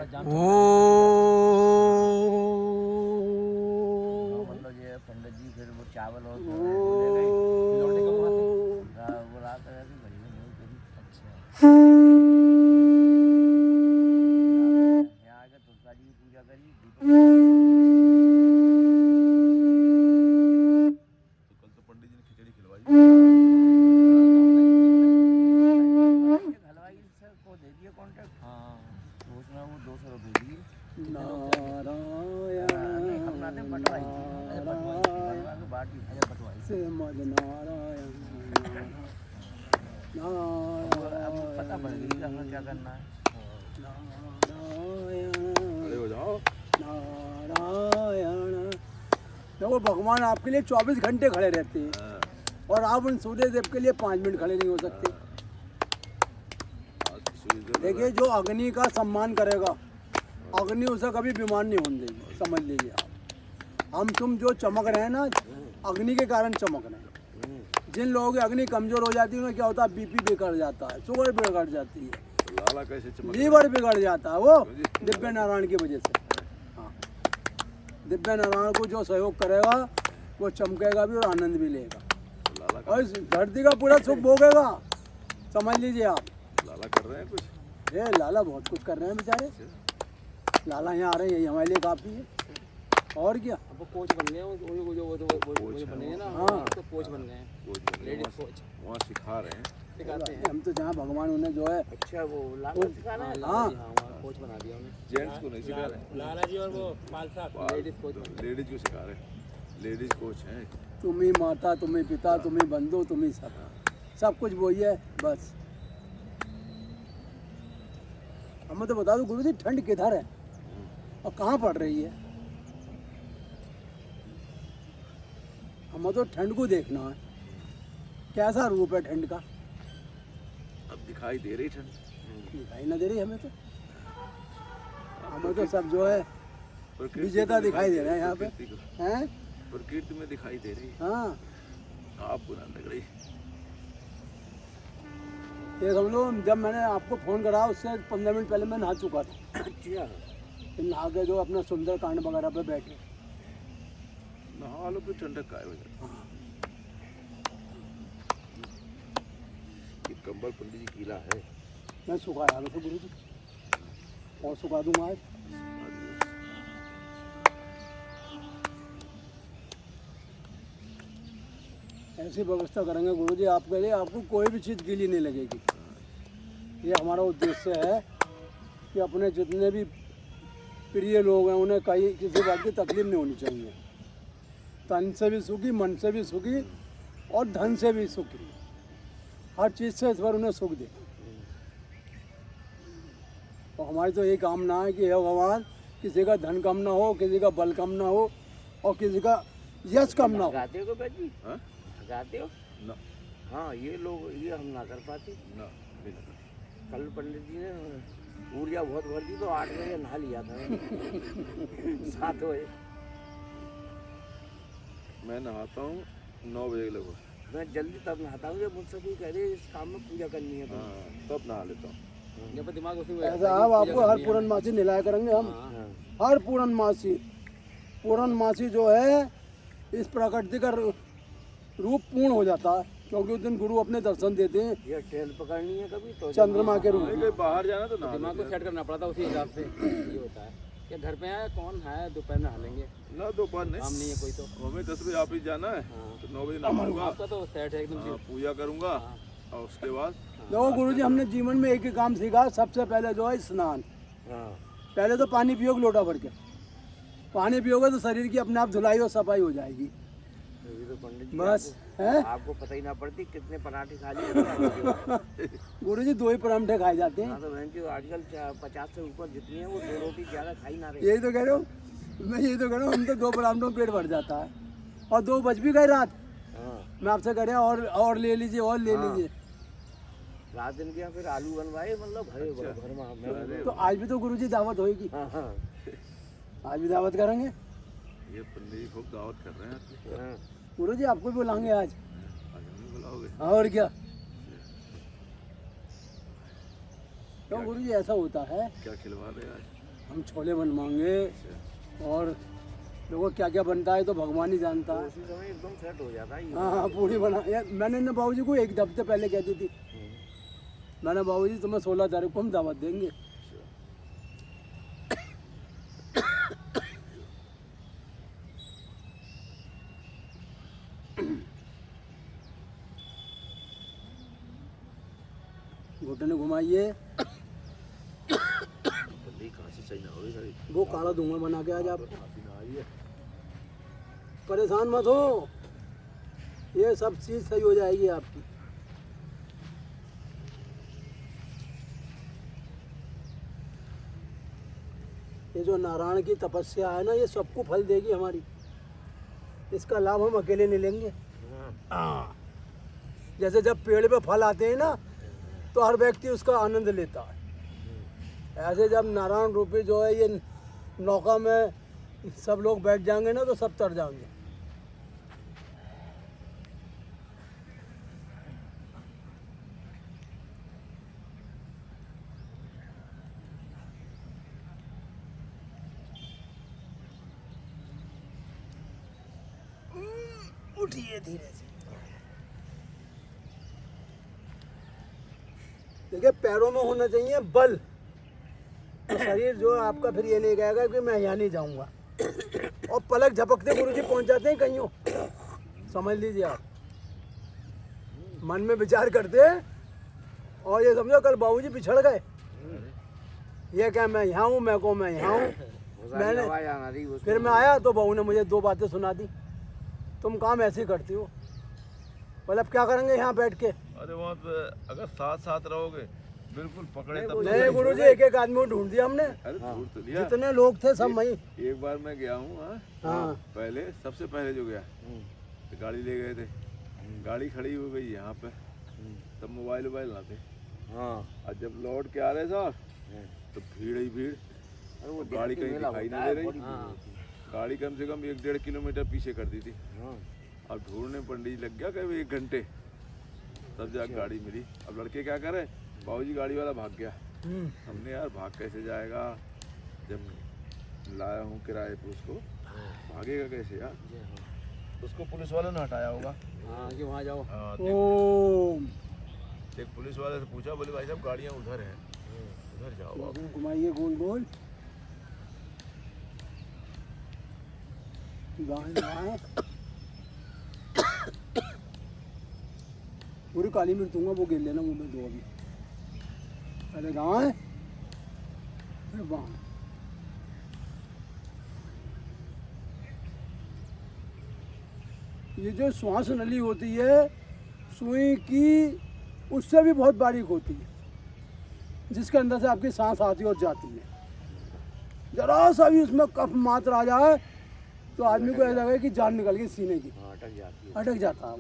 ओ मतलब ये पंडित जी फिर वो चावल और बुला कर ऐसे बड़ी नहीं करी। अच्छा यहाँ आके तुलसा जी की पूजा करी, दीपक तो कल तो पंडित जी ने खिचड़ी खिलवाई। हलवाई सर को दे दिया कॉन्ट्रैक्ट। हाँ तो उसमें वो 200 रुपये दिए। नारायण नहीं हम ना दे बटवाई थी, बनवा के बाटी बटवाई से मद नारायण अब पता पड़ गई कि हमें क्या करना है। खड़े हो जाओ। नारायण। देखो भगवान आपके लिए 24 घंटे खड़े रहते हैं और आप उन सूर्य देव के लिए 5 मिनट खड़े नहीं हो सकते। देखिए जो अग्नि का सम्मान करेगा, अग्नि उसे कभी बीमार नहीं होने देगी, समझ लीजिए आप। हम तुम जो चमक रहे हैं ना, अग्नि के कारण चमक रहे हैं। जिन लोगों की अग्नि कमजोर हो जाती है उन्हें क्या होता है, बीपी बिगड़ जाता है, शुगर बिगड़ जाती है, लाला कैसे चमक, लीवर बिगड़ जाता है, वो दिव्य नारायण की वजह से। हाँ, दिव्य नारायण को जो सहयोग करेगा वो चमकेगा भी और आनंद भी लेगा लाला और इस धरती का पूरा सुख भोगेगा, समझ लीजिए आप। लाला कर रहे हैं कुछ। ये लाला बहुत कुछ कर रहे हैं बेचारे। लाला यहाँ आ रहे हैं, यही हमारे लिए काफ़ी है। और क्या, अब वो कोच बन गए हैं, वो जो बने हैं ना। हाँ। तो कोच बन गए हैं, लेडीज कोच वहाँ सिखा रहे हैं। सिखाते हैं। हम तो जहाँ भगवान उन्हें जो है अच्छा वो लाला सिखाना है। हाँ हाँ वहाँ कोच बना दिया उन्हें। जेंट्स को नहीं सिखा रहे। लाला जी और वो पाल साहब लेडीज कोच। लेडीज को सिखा रहे हैं, लेडीज कोच हैं। तुम्ही माता, तुम्ही पिता, तुम्ही बंधु, तुम्ही सब कुछ वही है बस। हमें तो बता दो गुरु जी, ठंड किधर है और कहाँ पड़ रही है? हमें तो ठंड को देखना है, कैसा रूप है ठंड का। अब दिखाई दे रही ठंड। दिखाई ना दे रही हमें तो। हमें तो सब जो है प्रकृति विजेता दिखाई दे रहे हैं यहाँ पे। प्रकृति को- हैं? प्रकृति में दिखाई दे रही। हाँ, आपको ना लग रही। ये समझ लो जब मैंने आपको फ़ोन करा उससे 15 मिनट पहले मैं नहा चुका था। अच्छा फिर नहा के जो अपना सुंदर कांड वगैरह पे बैठे। नहा लो फिर ठंडक काय हो जाती। ये कंबल पंडित जी गीला है। मैं सुखा रहा था गुरु जी, और सुखा दूंगा आज। ऐसी व्यवस्था करेंगे गुरु जी आपके लिए, आपको कोई भी चीज़ गीली नहीं लगेगी। ये हमारा उद्देश्य है कि अपने जितने भी प्रिय लोग हैं उन्हें कहीं किसी बात की तकलीफ नहीं होनी चाहिए। तन से भी सुखी, मन से भी सुखी और धन से भी सुखी, हर चीज़ से इस बार उन्हें सुख दे। और हमारी तो यही कामना है कि हे भगवान, किसी का धन कम ना हो, किसी का बल कम ना हो और किसी का यश कम ना हो। गाते हो क्या जी? हाँ? गाते हो? ना हाँ ये लोग ये हम ना कर पाते। ना बिल्कुल। कल पंडित जी ने ऊर्जा बहुत भर दी तो 8 बजे नहा लिया था 7 बजे। मैं नहाता हूँ 9 बजे लगभग। मैं जल्दी तब नहाता हूँ जब मुझसे कोई कह रहे इस काम में पूजा करनी है तो। हाँ तब नहा लेता हूँ। जब दिमाग उसी में ऐसा आप आपको हर पूर्णमासी निलाया करेंगे हम। हाँ। हर पूर्णमासी जो है इस प्रकृति का रूप पूर्ण हो जाता है, क्योंकि उस दिन गुरु अपने दर्शन देते हैं ये ट्रेन पकड़नी है कभी तो चंद्रमा के रूप नहीं, में। कहीं बाहर जाना तो नहा दिमाग को सेट करना पड़ता है उसी हिसाब से। ये होता है कि घर पे है कौन है, दोपहर नहा लेंगे, ना दोपहर काम नहीं है कोई तो। हमें 10 बजे ऑफिस जाना है तो 9 बजे नहाऊंगा। आपका तो सेट है एकदम। हाँ, पूजा करूंगा और उसके बाद देखो गुरु जी, हमने जीवन में एक ही काम सीखा, सबसे पहले जो है स्नान। हाँ। पहले तो पानी पियोगे लोटा भर के, पानी पियोगे तो शरीर की अपने आप धुलाई और सफाई हो जाएगी ये तो पंडित जी बस। है आपको पता ही ना पड़ती कितने पराठे खा लिए। गुरु जी, 2 ही परांठे खाए जाते हैं। हाँ तो बहन जी आजकल 50 से ऊपर जितनी है वो 2 रोटी ज़्यादा खा ही ना रहे। यही तो कह रहे हो, मैं यही तो कह रहा हूँ, हम तो 2 परांठों में पेट भर जाता है और 2 बज भी गए रात। हाँ। मैं आपसे कह रहा और ले लीजिए और ले हाँ। लीजिए। रात दिन के यहाँ फिर आलू बनवाए मतलब भरे भर में। तो आज भी तो गुरु जी दावत होगी, हाँ हाँ आज भी दावत करेंगे। ये पंडित जी खूब दावत कर रहे हैं आपकी। हाँ। गुरु जी आपको भी बुलाएंगे आज, आज हमें बुलाओगे। और क्या। तो गुरु जी ऐसा होता है, क्या खिलवा रहे हैं आज? हम छोले बनवाएंगे और देखो क्या क्या बनता है तो भगवान ही जानता तो है। उसी समय एकदम सेट हो जाता है ये। हाँ हाँ पूरी बना मैंने ना बाबूजी को एक हफ्ते पहले कह दी थी, मैंने बाबूजी तुम्हें 16 तारीख को हम दावत देंगे। घुटने घुमाइए, बंदी खांसी सही ना हो रही सारी। वो काला दूंगा बना के आज आप। खांसी ना आई है। परेशान मत हो, ये सब चीज़ सही हो जाएगी आपकी। ये जो नारायण की तपस्या है ना, ये सबको फल देगी हमारी। इसका लाभ हम अकेले नहीं लेंगे। हाँ, जैसे जब पेड़ पे फल आते हैं ना तो हर व्यक्ति उसका आनंद लेता है, ऐसे जब नारायण रूपी जो है ये नौका में सब लोग बैठ जाएंगे ना तो सब तर जाएंगे। उठिए धीरे से। देखिए पैरों में होना चाहिए बल, तो शरीर जो है आपका फिर ये नहीं कहेगा कि मैं यहाँ नहीं जाऊंगा। और पलक झपकते गुरुजी पहुंच जाते हैं कहीं, समझ लीजिए आप। मन में विचार करते हैं और ये समझो कल बाबूजी पिछड़ गए, ये क्या मैं यहाँ हूँ, मैं को मैं यहाँ हूँ। मैंने आवाज आना रही उसमें। फिर मैं आया तो बहू ने मुझे 2 बातें सुना दी, तुम काम ऐसे ही करती हो। मतलब क्या करेंगे यहाँ बैठ के? अरे वहाँ पे अगर साथ साथ रहोगे बिल्कुल पकड़े तब नहीं गुरुजी, एक एक आदमी को ढूंढ दिया हमने, अरे ढूंढ तो लिया। जितने लोग थे सब वहीं। एक बार मैं गया हूँ हाँ पहले, सबसे पहले जो गया तो गाड़ी ले गए थे, गाड़ी खड़ी हो गई यहाँ पे, तब मोबाइल ना थे। हाँ और जब लौट के आ रहे साहब तो भीड़ ही भीड़, अरे वो गाड़ी देहाती कहीं मेला दिखाई होता नहीं है, दे रही। बड़ी भीड़ होती है। गाड़ी कम से कम 1-1.5 किलोमीटर पीछे कर दी थी। हाँ अब ढूंढने पंडित लग गया करीब 1 घंटे, तब जाकर गाड़ी मिली। अब लड़के क्या करे, बाबूजी गाड़ी वाला भाग गया। हमने यार भाग कैसे जाएगा, जब लाया हूँ किराए पे उसको, भागेगा कैसे यार। उसको पुलिस वाले ने हटाया होगा। हाँ कि वहाँ जाओ। हाँ, ओम एक पुलिस वाले से पूछा, बोले भाई साहब गाड़ियाँ उधर हैं, उधर जाओ आप। घुमाइए गोल गोल, दाएं बाएं। पूरी काली मिर्च दूंगा, वो गिर लेना मुंह में 2 अभी। अरे दाएं, अरे बाएं। ये जो श्वास नली होती है सुई की, उससे भी बहुत बारीक होती है, जिसके अंदर से आपकी सांस आती और जाती है। जरा सा भी उसमें कफ मात्र आ जाए तो आदमी को ऐसा लगे कि जान निकल गई सीने की, हाँ, अटक जाती है। अटक जाता है।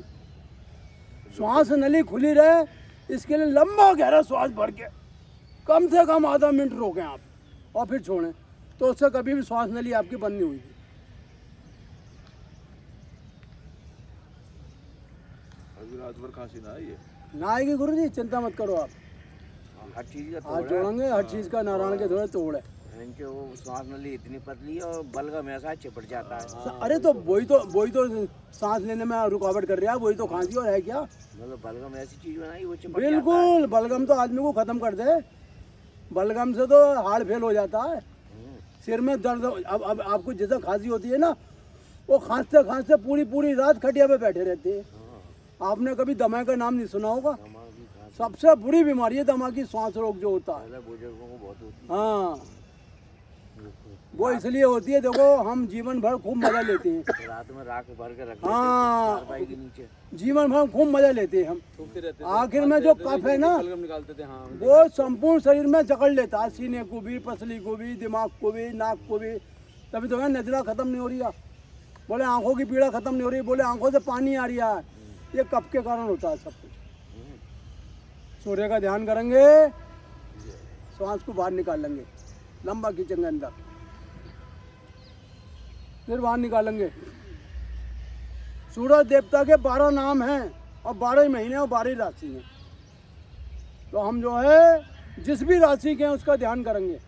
श्वास नली खुली रहे, इसके लिए लंबा गहरा श्वास भर के कम से कम आधा मिनट रोकें आप और फिर छोड़ें, तो उससे कभी भी श्वास नली आपकी बंद नहीं हुई। अभी रात भर खांसी ना आई है। ना आएगी गुरुजी, चिंता मत करो आप। हर चीज का हाथ तोड़ है। जोड़ेंगे, हर चीज़ का नारायण के थोड़े तोड़ है। इनके वो श्वास नली इतनी पतली है और बलगम ऐसा चिपट जाता है। अरे तो वही तो सांस लेने में रुकावट कर रहा है, वही तो खांसी और है क्या। मतलब बलगम ऐसी चीज बनाई वो चिपट जाता है। बिल्कुल, बलगम तो आदमी को खत्म कर दे। बलगम से तो हार्ट फेल हो जाता है, सिर में दर्द। अब आपको जैसा खांसी होती है ना, वो खांसते खांसते पूरी पूरी रात खटिया पे बैठे रहते हैं। आपने कभी दमा का नाम नहीं सुना होगा? हमारी भी खांसी सबसे बुरी बीमारी है दमा की, सांस रोग जो होता है। पहले बुजुर्गों को बहुत होती हाँ, वो इसलिए होती है, देखो हम जीवन भर खूब मजा लेते हैं। है। रात में राख भर के रख हाँ। चारपाई के नीचे। जीवन भर खूब मजा लेते हैं हम। थूकते रहते थे। आखिर में जो कफ है ना, बलगम निकालते थे। हाँ वो संपूर्ण शरीर में जकड़ लेता है, सीने को भी, पसली को भी, दिमाग को भी, नाक को भी। तभी तो नजरा खत्म नहीं हो रही है, बोले आंखों की पीड़ा खत्म नहीं हो रही, बोले आंखों से पानी आ रही है। ये कफ के कारण होता है सब कुछ। सूर्य का ध्यान करेंगे, श्वास को बाहर निकाल लेंगे, लंबा खींचेंगे अंदर, फिर बाहर निकालेंगे। सूरज देवता के 12 नाम हैं और 12 महीने और 12 राशि हैं। तो हम जो है जिस भी राशि के हैं उसका ध्यान करेंगे।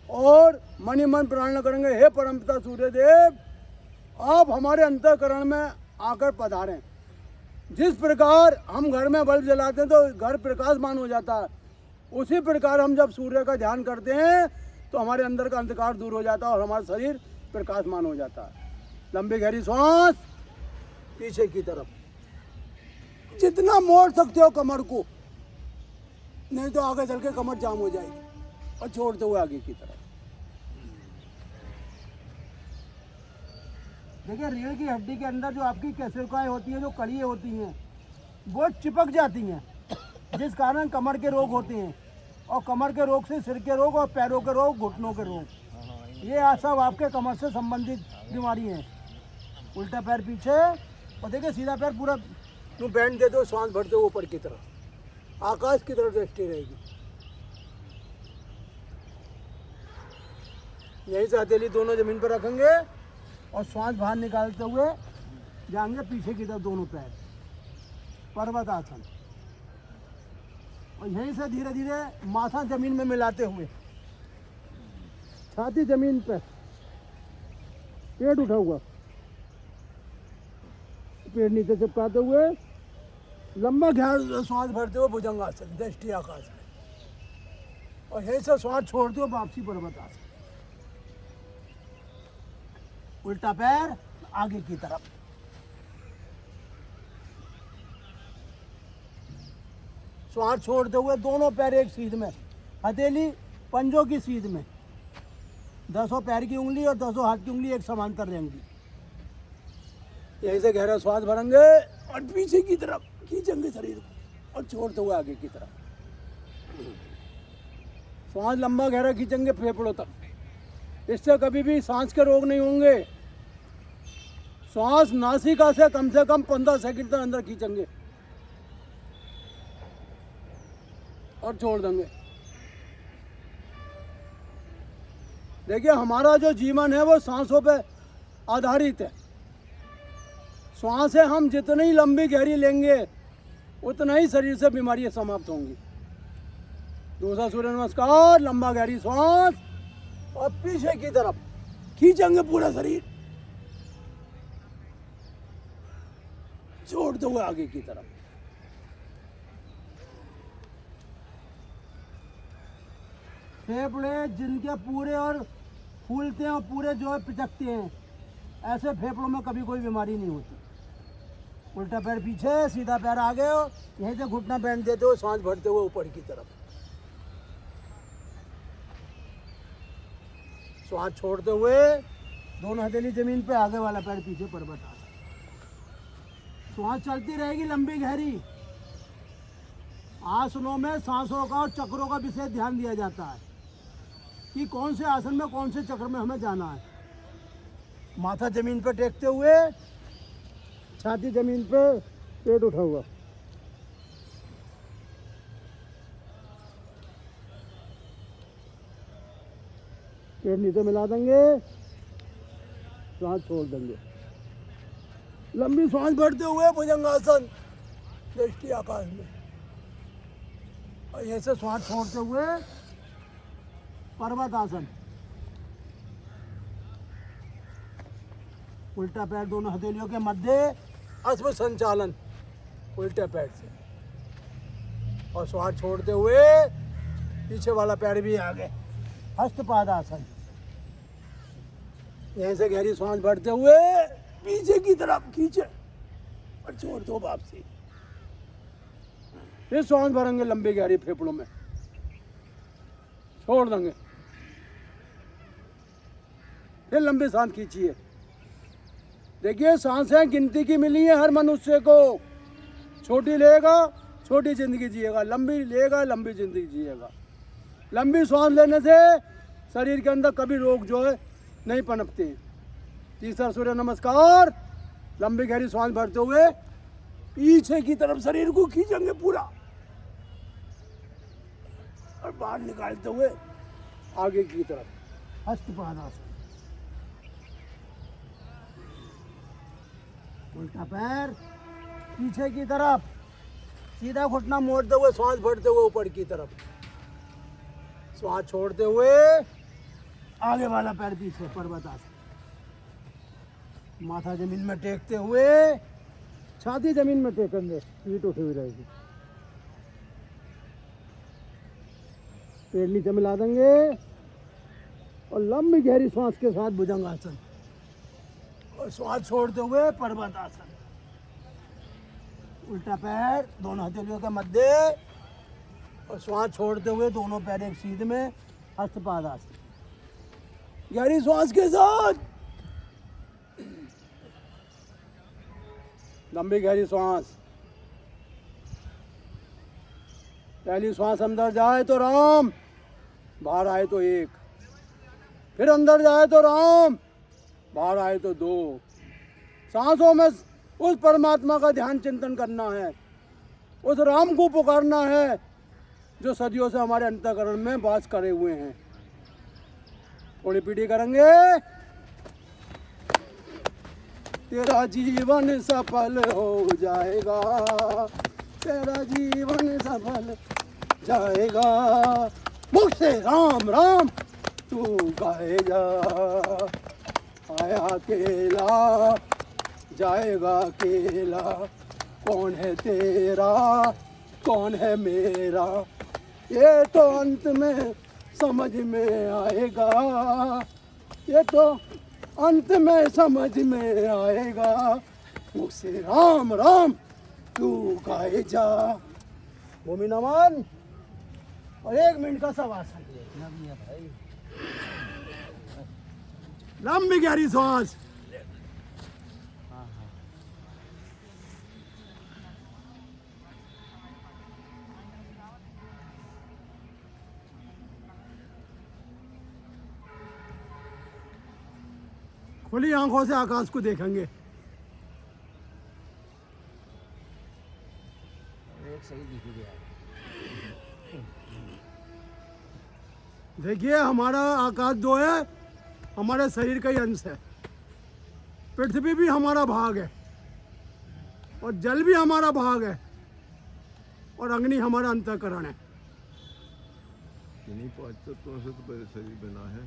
और मन ही मन प्रार्थना करेंगे, हे परमपिता सूर्यदेव, आप हमारे अंतःकरण में आकर पधारें। जिस प्रकार हम घर में बल्ब जलाते हैं तो घर प्रकाशमान हो जाता है, उसी प्रकार हम जब सूर्य का ध्यान करते हैं तो हमारे अंदर का अंधकार दूर हो जाता है और हमारा शरीर प्रकाशमान हो जाता है। लंबी गहरी सांस पीछे की तरफ, जितना मोड़ सकते हो कमर को, नहीं तो आगे चल के कमर जाम हो जाएगी, और छोड़ते हुए आगे की तरफ। देखिए रीढ़ की हड्डी के अंदर जो आपकी केशिकाएं होती हैं, जो कड़ियाँ होती हैं, वो चिपक जाती हैं, जिस कारण कमर के रोग होते हैं, और कमर के रोग से सिर के रोग और पैरों के रोग, घुटनों के रोग, ये सब आपके कमर से संबंधित बीमारी हैं। उल्टा पैर पीछे, और देखिए सीधा पैर पूरा यूँ बैंड देते हो, सांस भरते हो ऊपर की तरफ, आकाश की तरफ दृष्टि रहेगी। यही से हथेली दोनों जमीन पर रखेंगे और सांस बाहर निकालते हुए जाएंगे पीछे की तरफ, दोनों पैर पर्वत आसन। और यहीं से धीरे धीरे माथा जमीन में मिलाते हुए, छाती जमीन पर, पेट उठा हुआ, पेट नीचे चिपकाते हुए, लंबा गहरा सांस भरते हुए भुजंगासन, दृष्टि आकाश में, और यहीं से सांस छोड़ते हुए वापसी पर्वत आसन। उल्टा पैर आगे की तरफ, सांस छोड़ते हुए दोनों पैर एक सीध में, हथेली पंजों की सीध में, 10 पैर की उंगली और 10 हाथ की उंगली एक समांतर रहेंगी। यहीं से गहरा श्वास भरेंगे और पीछे की तरफ खींचेंगे शरीर को, और छोड़ते हुए आगे की तरफ। श्वास लंबा गहरा खींचेंगे फेफड़ों तक, इससे कभी भी सांस के रोग नहीं होंगे। श्वास नासिका से कम 15 सेकंड तक अंदर खींचेंगे और छोड़ देंगे। देखिए हमारा जो जीवन है वो सांसों पे आधारित है। सांसें हम जितनी लंबी गहरी लेंगे उतना ही शरीर से बीमारियां समाप्त होंगी। दूसरा सूर्य नमस्कार, लंबा गहरी सांस और पीछे की तरफ खींचेंगे पूरा शरीर, छोड़ते हुए आगे की तरफ। फेफड़े जिनके पूरे और फूलते हैं और पूरे जो है पिचकते हैं, ऐसे फेफड़ों में कभी कोई बीमारी नहीं होती। उल्टा पैर पीछे, सीधा पैर आगे, यहीं से घुटना बैंड देते हुए सांस भरते हुए ऊपर की तरफ, सांस छोड़ते हुए दोनों हथेली जमीन पे, आगे वाला पैर पीछे पर्वत आसन। सांस चलती रहेगी लंबी गहरी। आसनों में सांसों का और चक्रों का विशेष ध्यान दिया जाता है कि कौन से आसन में कौन से चक्र में हमें जाना है। माथा जमीन पर टेकते हुए, छाती जमीन पर, पेट उठा हुआ, पेट नीचे मिला देंगे, सांस छोड़ देंगे। लंबी सांस भरते हुए भुजंगासन, दृष्टि आकाश में, और ऐसे सांस छोड़ते हुए पर्वत आसन। उल्टा पैर दोनों हथेलियों के मध्य, अश्व संचालन उल्टे पैर से, और श्वास छोड़ते हुए पीछे वाला पैर भी आगे, हस्तपाद आसन। यहीं से गहरी सांस भरते हुए पीछे की तरफ खींचे और छोड़ दो वापसी। फिर सांस भरेंगे लंबी गहरी फेफड़ों में, छोड़ देंगे, फिर लंबी सांस खींचिए। देखिए सांसें गिनती की मिली है हर मनुष्य को। छोटी लेगा छोटी जिंदगी जिएगा, लंबी लेगा लंबी जिंदगी जिएगा। लंबी सांस लेने से शरीर के अंदर कभी रोग जो है नहीं पनपते हैं। तीसरा सूर्य नमस्कार, लंबी गहरी सांस भरते हुए पीछे की तरफ शरीर को खींचेंगे पूरा, और बाहर निकालते हुए आगे की तरफ हस्तपाद आसन। उल्टा पैर पीछे की तरफ, सीधा घुटना मोड़ते हुए सांस भरते हुए ऊपर की तरफ, सांस छोड़ते हुए आगे वाला पैर पीछे, पर्वतासन। माथा जमीन में टेकते हुए, छाती जमीन में टेकेंगे, पीठ उठी हुई रहेगी। पेट नीचे मिला देंगे और लंबी गहरी सांस के साथ भुजंगासन और श्वास छोड़ते हुए पर्वतासन। उल्टा पैर दोनों हथेलियों के मध्य और श्वास छोड़ते हुए दोनों पैर एक सीध में, हस्तपादासन। गहरी श्वास के साथ लंबी गहरी श्वास। पहली श्वास अंदर जाए तो राम, बाहर आए तो एक, फिर अंदर जाए तो राम, बाहर आए तो दो। सांसों में उस परमात्मा का ध्यान चिंतन करना है, उस राम को पुकारना है जो सदियों से हमारे अंतःकरण में वास करे हुए हैं। थोड़ी पीढ़ी करेंगे। तेरा जीवन सफल हो जाएगा, तेरा जीवन सफल जाएगा, मुख से राम राम तू गाए जा। आया अकेला जाएगा अकेला, कौन है तेरा कौन है मेरा, ये तो अंत में समझ में आएगा, ये तो अंत में समझ में आएगा। मुझसे राम राम तू गाए जा। भूमि नमन और 1 मिनट का शवासन। लंबी गहरी सांस। खुली आंखों से आकाश को देखेंगे। एक सही दिख गया। देखिए हमारा आकाश जो है हमारे शरीर का ही अंश है। पृथ्वी भी हमारा भाग है और जल भी हमारा भाग है और अग्नि हमारा अंतःकरण है। इन्हीं 5 तत्वों से तो पहले शरीर बना है।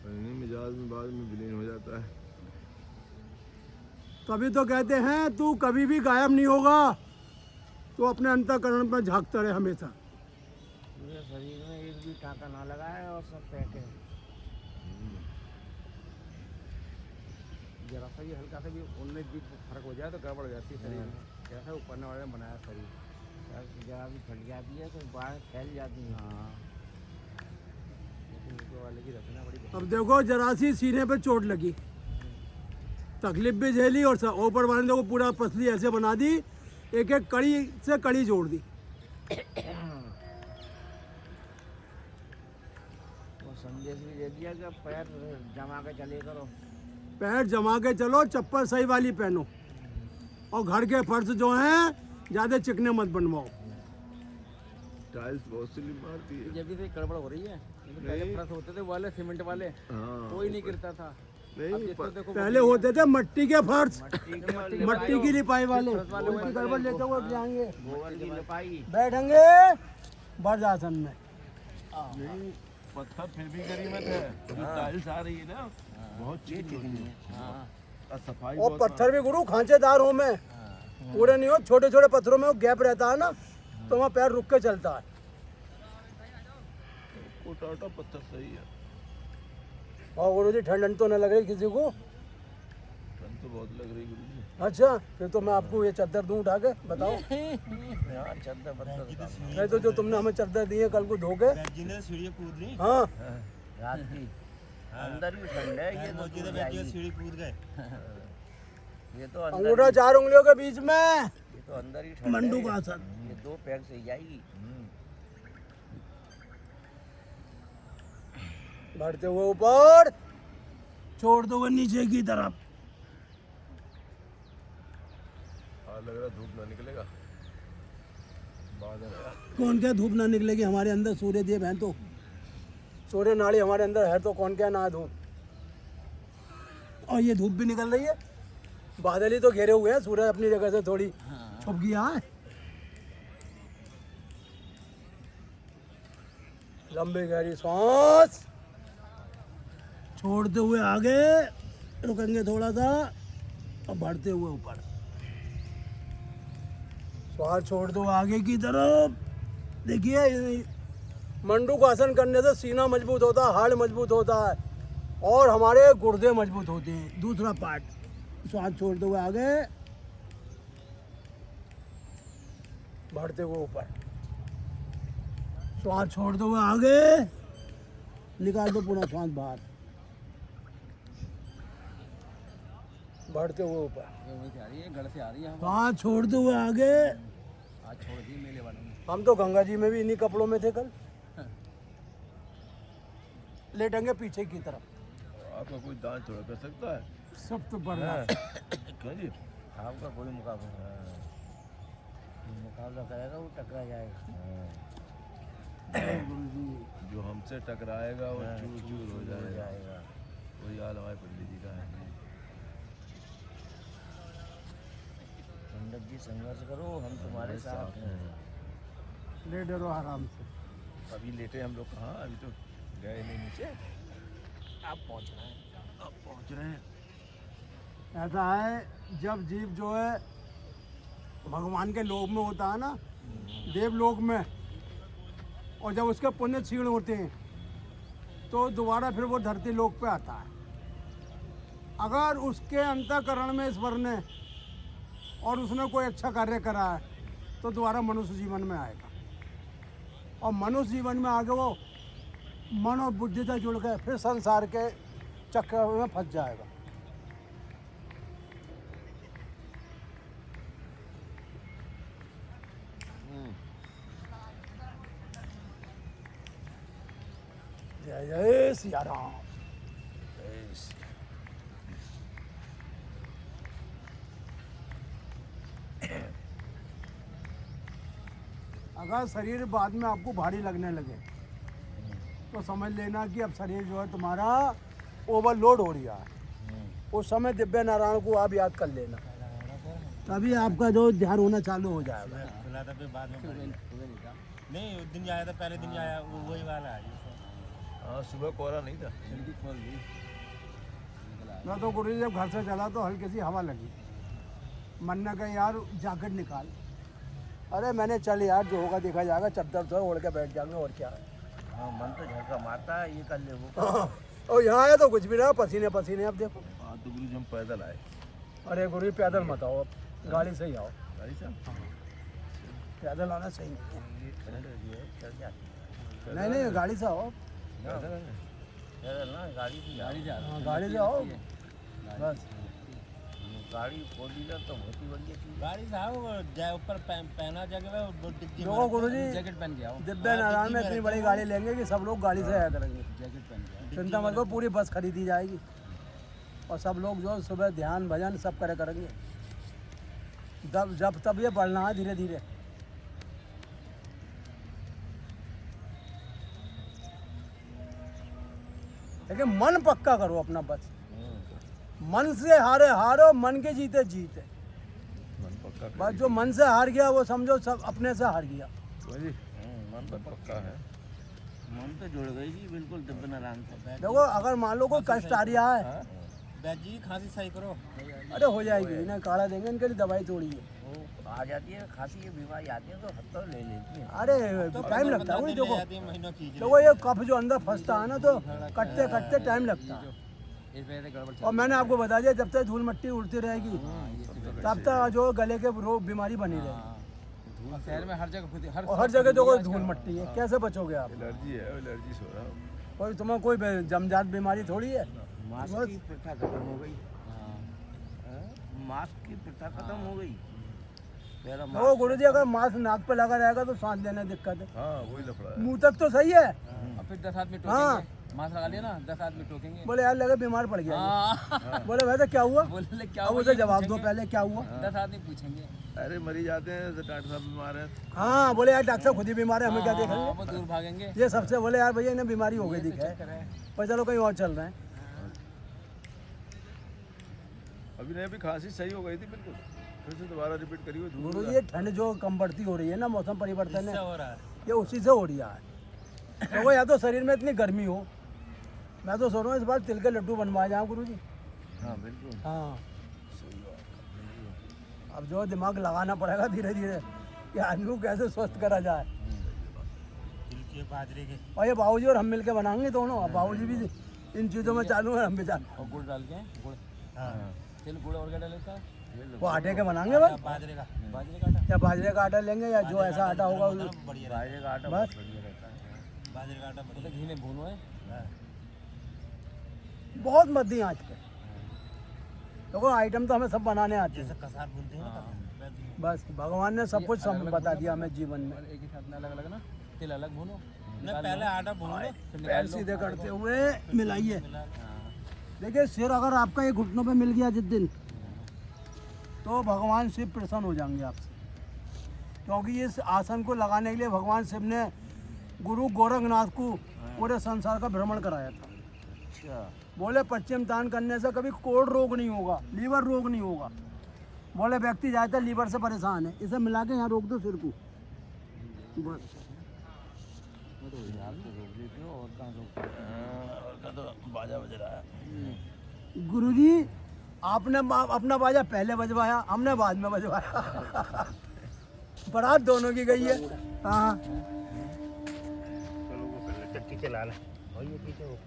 इन्हीं मिजाज में बाद में विलीन हो जाता है। तभी तो कहते हैं तू कभी भी गायब नहीं होगा, तो अपने अंतःकरण पर झांकता रहे हमेशा। मेरे शरीर में एक भी टाँका ना लगा है और सब पैक है। जरा सा भी हल्का सा भी 19-20 फर्क हो जाए तो गड़बड़ हो जाती है शरीर में। कैसा ऊपर वाले ने बनाया शरीर, जरा भी फट जाती है तो बाहर फैल जाती है। हाँ ऊपर वाले की रचना बड़ी अब देखो जरा सी सीने पे चोट लगी, तकलीफ भी झेली और ऊपर वाले ने देखो पूरा पसली ऐसे बना दी, एक एक कड़ी से कड़ी जोड़ दी। वो संदेश भी दे दिया कि पैर जमा के चले करो। पैर जमा के चलो, चप्पल सही वाली पहनो और घर के फर्श जो हैं ज़्यादा चिकने मत बनवाओ। टाइल्स बहुत सिली मारती है। जब भी से गड़बड़ हो रही है। लेकिन पहले नहीं। फर्श होते थे वाले सीमेंट वाले, हाँ, कोई नहीं गिरता था। नहीं, अब जिसको देखो पहले होते थे मट्टी के फर्श, मट्टी मट्टी की लिपाई वाले, फर्श वाले उनकी गड़बड़ लेते हुए जाएंगे, गोबर की लिपाई। बैठेंगे वज्रासन में। नहीं, पत्थर फिर भी गरीबत है। जो टाइल्स आ रही है ना बहुत चिकनी होती है। और सफाई और बहुत पत्थर भी गुरु खांचेदार हो में, पूरे नहीं हो, छोटे छोटे पत्थरों में वो गैप रहता है ना, तो वहाँ पैर रुक के चलता है। टाटा पत्थर सही है। और गुरु जी ठंड तो न लग रही किसी को? ठंड तो बहुत लग रही गुरु जी। अच्छा फिर तो मैं आपको ये चादर दूं उठा के, बताओ। यहाँ चद्दर पत्थर नहीं तो जो तुमने हमें चादर दी है कल को धो के, सीढ़ी कूद ली। हाँ रात की अंदर भी ठंड है। ये तो टूट जाएगी। सीढ़ी कूद गए। ये तो अंदर अंगूठा 4 उंगलियों के बीच में, ये तो अंदर ही ठंड मंडू है। का आसन। ये 2 पैर से ही जाएगी। बढ़ते हुए ऊपर, छोड़ दो वो नीचे की तरफ। हाँ लग रहा धूप ना निकलेगा। बादल है। कौन क्या धूप ना निकलेगी, हमारे अंदर सूर्य देव हैं तो, सूर्य नाड़ी हमारे अंदर है तो कौन क्या ना धूप। और ये धूप भी निकल रही है, बादल ही तो घेरे हुए हैं, सूर्य अपनी जगह से थोड़ी छुप गया है। लंबी गहरी सांस छोड़ते हुए आगे रुकेंगे थोड़ा सा और बढ़ते हुए ऊपर। श्वास छोड़ दो आगे की तरफ। देखिए मंडूक आसन करने से सीना मजबूत होता है, हार्ट मजबूत होता है और हमारे गुर्दे मजबूत होते हैं। दूसरा पार्ट, श्वास छोड़ते हुए आगे बढ़ते हुए ऊपर। श्वास छोड़ते हुए आगे निकाल दो पूरा श्वास बाहर, बढ़ते हुए ऊपर। वहीं से आ रही है, गढ़ से आ रही है। श्वास छोड़ते हुए आगे। आज छोड़ दी मेले वालों ने। हम तो गंगा जी में भी इन्हीं कपड़ों में थे कल। लेटेंगे पीछे की तरफ। आपका कोई दांत थोड़ा कर सकता है? सब तो बढ़ रहा है। क्यों जी? आपका कोई मुकाबला करेगा वो टकरा जाएगा। जो हमसे टकराएगा वो चूर चूर हो जाएगा। वही हाल हमारे पंडित जी का है। पंडित जी संघर्ष करो, हम तुम्हारे साथ हैं। लेटे रहो आराम से। अभी लेटे हम लोग कहाँ, अभी तो गए नहीं नीचे, आप पहुंच रहे हैं। अब पहुँच रहे हैं। ऐसा है जब जीव जो है भगवान के लोक में होता है ना, देवलोक में, और जब उसके पुण्य क्षीण होते हैं तो दोबारा फिर वो धरती लोक पे आता है। अगर उसके अंतःकरण में ईश्वर ने और उसने कोई अच्छा कार्य करा है तो दोबारा मनुष्य जीवन में आएगा, और मनुष्य जीवन में आगे वो मन और बुद्धि से जुड़ के फिर संसार के चक्र में फंस जाएगा। जय जय सिया राम। अगर शरीर बाद में आपको भारी लगने लगे तो समझ लेना कि अब शरीर जो है तुम्हारा ओवरलोड हो रहा है। उस समय दिव्य नारायण को आप याद कर लेना, तभी आपका जो ध्यान होना चालू हो जाएगा। खुला था फिर बाद में नहीं, उस दिन आया था, पहले दिन आया वही वाला है। हाँ, सुबह कोहरा नहीं था। खिड़की खोल दी। मैं तो गुरु जी जब घर से चला तो हल्की सी हवा लगी, मन ने कहा यार जैकेट निकाल। अरे मैंने चल यार जो होगा देखा जाएगा, चद्दर तो ओढ़ के बैठ जाएंगे और क्या है। हाँ, मन तो झटका मारता है, ये कर ले वो कर। और यहाँ आया तो कुछ भी रहा, पसीने पसीने। अब देखो। हाँ तो गुरु जी हम पैदल आए। अरे गुरु जी पैदल मत आओ, अब गाड़ी से ही आओ। गाड़ी से? पैदल आना सही नहीं है। ये ठंड जो है चल जाती है। नहीं नहीं गाड़ी से आओ। पैदल आए? चल ना, गाड़ी से गाड़ी जा हाँ, गाड़ी से आओ बस। गाड़ी फोर व्हीलर तो बहुत ही बढ़िया चीज। गाड़ी से आओ, जाए ऊपर पहना जगह वो डिग्गी देखो गुरुजी, जैकेट पहन के आओ। दिव्य नारायण में इतनी बड़ी गाड़ी लेंगे कि सब लोग गाड़ी से आया करेंगे। जैकेट पहन के आओ। चिंता मत करो, पूरी बस खरीदी जाएगी और सब लोग जो सुबह ध्यान भजन सब करे करेंगे। जब तब ये बढ़ना है धीरे धीरे। लेकिन मन पक्का करो अपना, बस मन से हारे हारो, मन के जीते जीते। मन पक्का बस जो मन से हार गया वो समझो सब अपने से हार गया। क्यों जी? मन मन पक्का है। मन तो जुड़ गई जी बिल्कुल दिव्य नारायण से। देखो अगर मान लो कोई कष्ट आ रहा है, बैद जी खांसी सही करो। अरे हो जाएगी, इन्हें काढ़ा देंगे, इनके लिए दवाई थोड़ी है। वो आ जाती है खांसी की बीमारी आती है तो हफ्ता ले लेती है। अरे टाइम लगता है, वही देखो महीनों की देखो ये कफ जो अंदर फंसता है ना तो कटते कटते टाइम लगता है। इस वजह से गड़बड़ और मैंने आपको बता दिया जब तक धूल मिट्टी उड़ती रहेगी तब तक जो गले के रोग बीमारी बनी रहेगी। और शहर में हर जगह और हर जगह देखो धूल मिट्टी है, कैसे बचोगे आप? एलर्जी है, एलर्जी से हो रहा है। कोई तुम्हें कोई जमजात बीमारी थोड़ी है। मास्क की प्रथा खत्म हो गई। मास्क की प्रथा खत्म हो गई। पहला देखो गुरुजी अगर मास्क नाक पे लगा रहेगा तो सांस लेने में दिक्कत है, हाँ वही लफड़ा है। मुंह तक तो सही है। और फिर 10 आदमी हाँ। टोकेंगे। मास्क लगा लिया ना, 10 आदमी टोकेंगे। बोले यार लगे बीमार पड़ गया ये। हाँ। बोले वैसे क्या हुआ? बोले क्या अब हुआ, उसे ये जवाब दो पूछेंगे। पहले क्या हुआ। 10 आदमी पूछेंगे। अरे मरीज आते हैं तो डॉक्टर साहब बीमार है। हाँ बोले यार डॉक्टर खुद ही बीमार है, हमें क्या हाँ, देखेंगे। वो दूर भागेंगे। ये सबसे बोले यार भैया इन्हें बीमारी हो गई दिखा चक्कर है, है। पर चलो कहीं और चल रहे हैं। अभी नहीं, अभी खांसी सही हो गई थी बिल्कुल, फिर से दोबारा रिपीट करिए। गुरु जी ये ठंड जो कम बढ़ती हो रही है ना, मौसम परिवर्तन इससे है, हो रहा है। ये उसी से हो रही है। देखो या तो शरीर में इतनी गर्मी हो, मैं तो सोच रहा हूँ इस बार तिल के लड्डू बनवाए जाऊँ गुरु जी। हाँ बिल्कुल हाँ अब जो दिमाग लगाना पड़ेगा धीरे धीरे कि आदमी को कैसे स्वस्थ करा जाए। तिल के बाजरे के और ये बाबूजी और हम मिलके बनाएंगे दोनों। अब बाबूजी भी इन चीज़ों में चालू है, हम भी चालू। और गुड़ डाल के गुड़ हाँ तिल गुड़ और क्या डालेगा वो आटे के बनाएंगे बस, बाजरे का या बाजरे का आटा लेंगे या जो ऐसा आटा होगा बढ़िया बाजरे का आटा बस। बहुत बढ़िया रहता है बाजरे का आटा बढ़िया घी में भूनो है बहुत मध्य आँच पे। देखो आइटम तो हमें सब बनाने आते हैं, कसार बोलते हैं ना वैसे ही। बस भगवान ने सब कुछ बता दिया हमें जीवन में। एक ही साथ में अलग अलग ना तिल अलग भूनो नहीं पहले आटा भून लो पैर सीधे करते हुए मिलाइए। देखिए सिर अगर आपका ये घुटनों पे मिल गया जिस दिन, तो भगवान शिव प्रसन्न हो जाएंगे आपसे, क्योंकि इस आसन को लगाने के लिए भगवान शिव ने गुरु गोरखनाथ को पूरे संसार का भ्रमण कराया था। अच्छा बोले पश्चिम दान करने से कभी कोढ़ रोग नहीं होगा, लीवर रोग नहीं होगा। बोले व्यक्ति ज़्यादातर लीवर से परेशान है, इसे मिला के यहाँ रोक दो सिर को बस। और कहाँ रोकते तो बाजा बज रहा है गुरुजी आपने अपना बाजा पहले बजवाया, हमने बाद में बजवाया। बारात दोनों की गई है। हाँ चट्टी के लाल और ये पीछे वो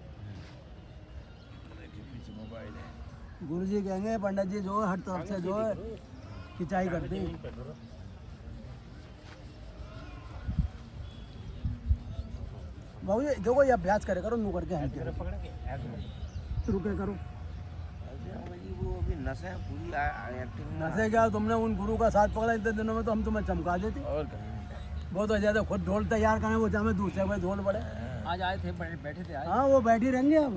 गुरुजी कहेंगे पंडित जी जो है हर तरफ से जो है खिंचाई करते हैं। बाबू जी देखो ये अभ्यास करे करो, नू करके हल्के पकड़ के ऐसे रुके करो। वो अभी नसें पूरी एक्टिंग नशे क्या तुमने उन गुरु का साथ पकड़ा इतने दिनों में, तो हम तुम्हें चमका देते। और बहुत वजह से खुद ढोल तैयार करें, वो जहाँ दूसरे पे ढोल पड़े। आज आए थे बैठे थे आज हाँ वो बैठी रहेंगे अब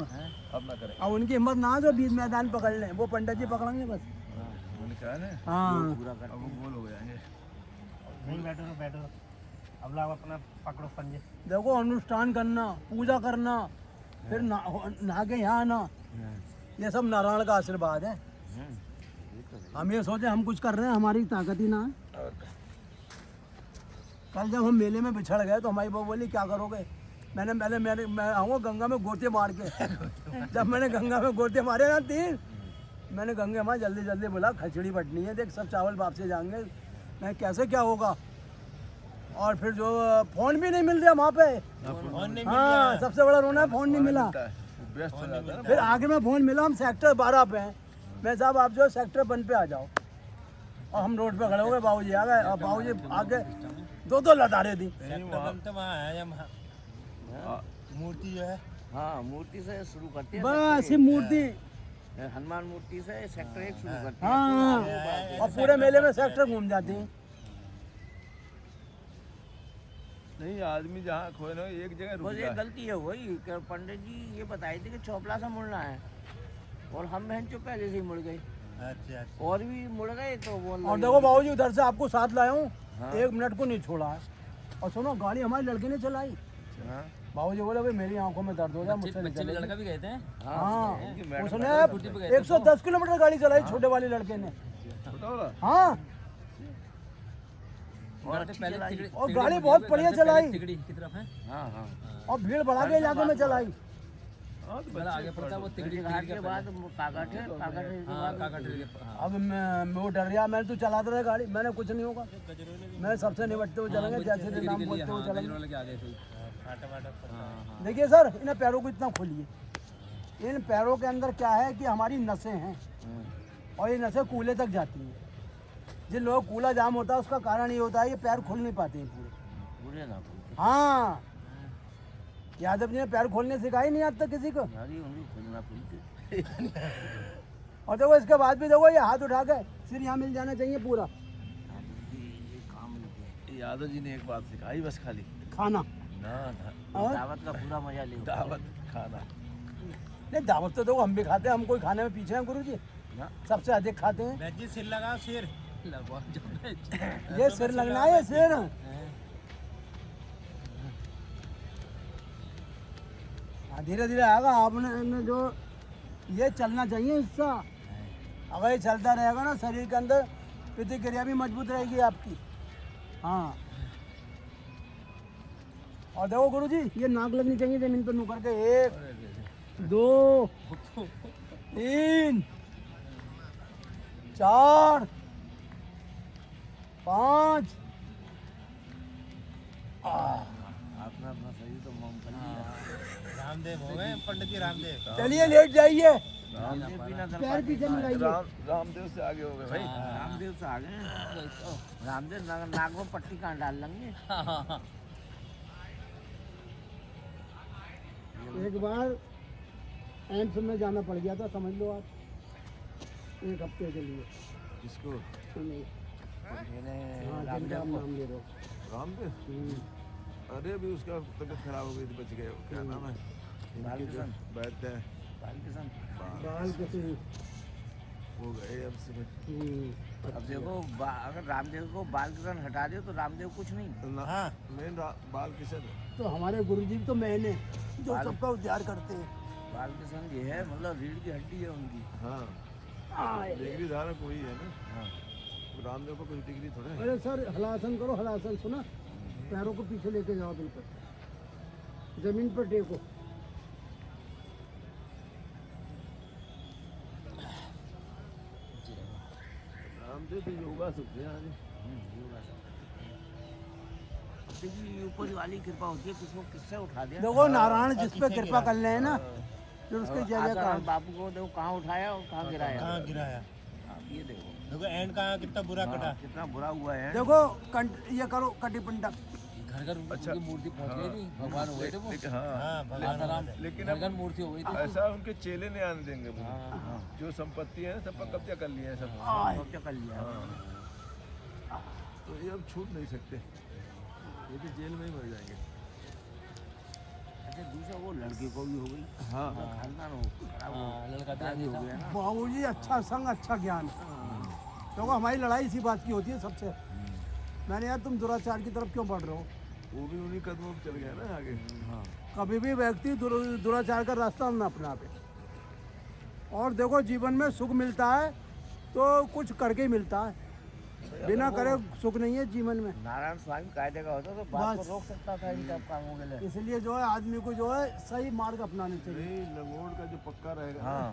अब ना करें। अब उनकी हिम्मत ना हो जो बीच मैदान पकड़ लें, वो पंडित जी पकड़ेंगे बस। उन्होंने कहा ना हाँ पूरा कर अब वो गोल हो जाएंगे। नहीं बैठो अब लाओ अपना पकड़ो पंजे देखो अनुष्ठान करना, पूजा करना, फिर नहा के यहाँ आना, ये सब नारायण का आशीर्वाद है। हम ये सोचे हम कुछ कर रहे हैं, हमारी ताकत ही ना है। कल जब हम मेले में बिछड़ गए तो हमारी बहू बोली क्या करोगे। मैं आऊँगा गंगा में गोते मार के। जब मैंने गंगा में गोते मारे ना 3, मैंने गंगे माँ जल्दी जल्दी बोला खिचड़ी बटनी है, देख सब चावल वापसी जाएंगे। मैं कैसे क्या होगा। और फिर जो फ़ोन भी नहीं मिल रहा वहाँ पे। हाँ सबसे बड़ा रोना है, फ़ोन नहीं मिला। व्यस्त हो जाता है ना। फिर आगे में फ़ोन मिला, हम सेक्टर 12 पे हैं। मैं साहब आप जो सेक्टर 1 पे आ जाओ। और हम रोड पे खड़े हो गए, बाबूजी आ गए और बाबूजी आगे 2 लतारे दी। बनते वहाँ है या मूर्ति जो है हाँ मूर्ति से शुरू करते हैं बस ये मूर्ति। हनुमान मूर्ति से सेक्टर 1 शुरू करते हैं हाँ और पूरे मेले में सेक्टर घूम जाते हैं। नहीं आदमी जहाँ खोए ना एक जगह रुक बस जाए। एक गलती है वही कि पंडित जी ये बताए थे कि चौपला से मुड़ना है और हम बहन चो पहले से ही मुड़ गए अच्छा और भी मुड़ गए तो वो और देखो बाबूजी उधर से आपको साथ लाया हूँ, हाँ। 1 मिनट को नहीं छोड़ा है। और सुनो गाड़ी हमारे लड़के ने चलाई। हाँ बाबूजी बोले भाई मेरी आंखों में दर्द हो रहा है, मुझसे नहीं चलेगी। लड़का भी गए थे हाँ इनकी मैडम उसने 110 किलोमीटर गाड़ी चलाई छोटे वाले लड़के ने। छोटा वाला हाँ और गाड़ी बहुत बढ़िया चलाई की तरफ है हाँ हाँ और भीड़ भड़ा के इलाके में चलाई। हाँ तो बड़ा आगे पड़ता है वो तिगड़ी घाट के बाद कागट है के बाद अब मैं वो डर गया, मैंने तो चलाते रहे गाड़ी, मैंने कुछ नहीं होगा, मैं सबसे निपटते हुए चलेंगे जैसे नाम बोलते हुए चलेंगे। देखिए सर इन्हें पैरों को इतना खोलिए, इन पैरों के अंदर क्या है कि हमारी नसें हैं और ये नसें कूल्हे तक जाती हैं। जिन लोगों को कूल्हा जाम होता है उसका कारण ये होता है ये पैर खोल नहीं पाते हैं पूरे। पूरे ना हाँ यादव जी ने पैर खोलने सिखाई नहीं आज तक किसी को। यारी उंगली खुलना खुलती और देखो इसके बाद भी देखो ये हाथ उठा के सिर यहाँ मिल जाना चाहिए पूरा। ये काम नहीं यादव जी ने एक बात सिखाई बस खाली खाना ना ना किया दावत का पूरा मजा ले दावत खाना। नहीं दावत तो देखो हम भी खाते हैं, हम कोई खाने में पीछे हैं गुरु जी, ना सबसे अधिक खाते हैं। जी सिर लगाओ सिर ये सिर लगना है, ये सिर धीरे धीरे आएगा। आपने जो ये चलना चाहिए हिस्सा, अगर ये चलता रहेगा ना शरीर के अंदर प्रतिक्रिया भी मजबूत रहेगी आपकी। हाँ और देखो गुरु जी ये नाक लगनी चाहिए जमीन पर नु करके 1 2 3 4 5 अपना अपना शरीर तो मम कर लिया। रामदेव हो गए पंडित जी रामदेव। चलिए लेट जाइए रामदेव बिना कर पैर पीछे मिलाइए रामदेव से आगे हो गए भाई। रामदेव से आ गए। रामदेव नाक में पट्टी कहाँ डाल लेंगे। एक बार एम्स में जाना पड़ गया था समझ लो आप 1 हफ्ते के लिए किसको? नहीं मैंने हाँ जिनका आप नाम ले रहे हो रामदेव? अरे अभी उसका तबीयत खराब हो गई थी, बच गए। क्या नाम है? बालकिशन। बैठते हैं बालकिशन। बाल किसी हो गए अब से। अब देखो अगर रामदेव को बालकिशन हटा दो तो रामदेव कुछ नहीं। हाँ मेन बाल किशन है। तो हमारे गुरुजी तो मैंने जो बाल- सबका उद्धार करते हैं बालकिशन ये है मतलब रीढ़ की हड्डी है उनकी। हाँ डिग्री धारक वही है ना। हाँ। रामदेव को कोई डिग्री थोड़ा है। अरे सर हलासन करो हलासन सुना पैरों को पीछे लेके जाओ बिल्कुल जमीन पर टेको रामदेव तो योगा सीखते हैं आज। देखिए ऊपर वाली कृपा होती है किसको किससे उठा दिया। देखो नारायण जिस पे कृपा कर ले ना फिर उसके जय जयकार आसाराम बापू को देखो कहाँ उठाया और कहाँ गिराया। कहाँ गिराया? अब ये देखो देखो एंड कहाँ कितना बुरा कटा। कितना बुरा हुआ है। देखो ये करो कटी पिंडा घर घर उनकी मूर्ति पहुंच गई थी भगवान हुए थे वो लेकिन हाँ हाँ भगवान आसाराम लेकिन घर घर मूर्ति हो गई थी ऐसा उनके चेले नहीं आने देंगे बोले। जो संपत्ति है सब पर कब्जा कर लिया है सब। कब्जा कर लिया। तो ये अब छूट नहीं सकते, ये तो जेल में ही मर जाएंगे। अच्छा दूसरा वो लड़के को भी हो गई। हाँ खानदान हो खराब हो लड़का शादी हो गया ना। बाबूजी अच्छा संग अच्छा ज्ञान देखो हमारी लड़ाई इसी बात की होती है सबसे मैंने यार तुम दुराचार की तरफ क्यों बढ़ रहे हो वो भी उन्हीं कदमों पर चल गया ना आगे। कभी भी व्यक्ति दुराचार का रास्ता न अपना पे और देखो जीवन में सुख मिलता है तो कुछ करके ही मिलता है बिना करे सुख नहीं है जीवन में नारायण स्वामी कायदे का होता तो बात को बस। रोक सकता था इन सब कामों के लिए। इसलिए जो है आदमी को जो है सही मार्ग अपनानी चाहिए नहीं लंगोट का जो पक्का रहेगा ना, हाँ।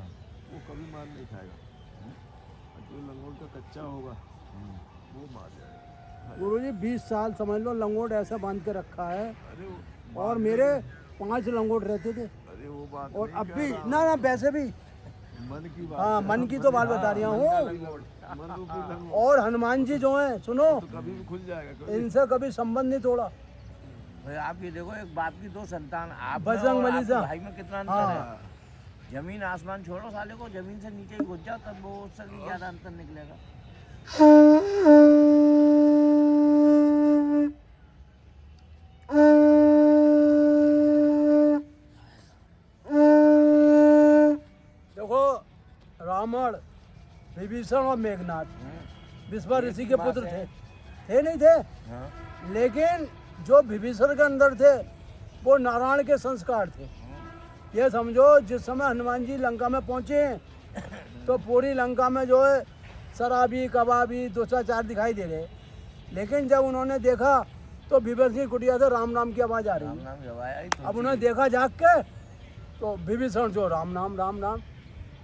वो कभी मार नहीं खाएगा। और जो लंगोट का कच्चा होगा वो मार जाएगा। गुरुजी 20 साल समझ लो लंगोट ऐसा बांध के रखा है अरे वो और मेरे 5 लंगोट रहते थे अरे वो बात और नहीं अब कह भी रहा। ना वैसे भी मन की बात हाँ है। मन की तो बात बता रही हूँ लंगोट, मन रूपी लंगोट और हनुमान जी जो हैं सुनो तो कभी भी खुल जाएगा कभी। इनसे कभी संबंध नहीं तोड़ा भाई आप ये देखो एक बाप की 2 संतान आप में बजरंग और बली आपके सा। भाई में कितना अंतर हाँ। है। जमीन आसमान छोड़ो साले को जमीन से नीचे ही घुस जाओ तब वो उससे भी ज्यादा अंतर निकलेगा। देखो रावण विभीषण और मेघनाथ विश्वा ऋषि के पुत्र थे नहीं थे हाँ। लेकिन जो विभीषण के अंदर थे वो नारायण के संस्कार थे ये समझो जिस समय हनुमान जी लंका में पहुंचे तो पूरी लंका में जो है शराबी कबाबी दुष्टाचार दिखाई दे रहे लेकिन जब उन्होंने देखा तो विभीषण की कुटिया से राम नाम की आवाज़ आ रही राम नाम जवाया ही तो अब उन्होंने देखा जाग के तो विभीषण जो राम नाम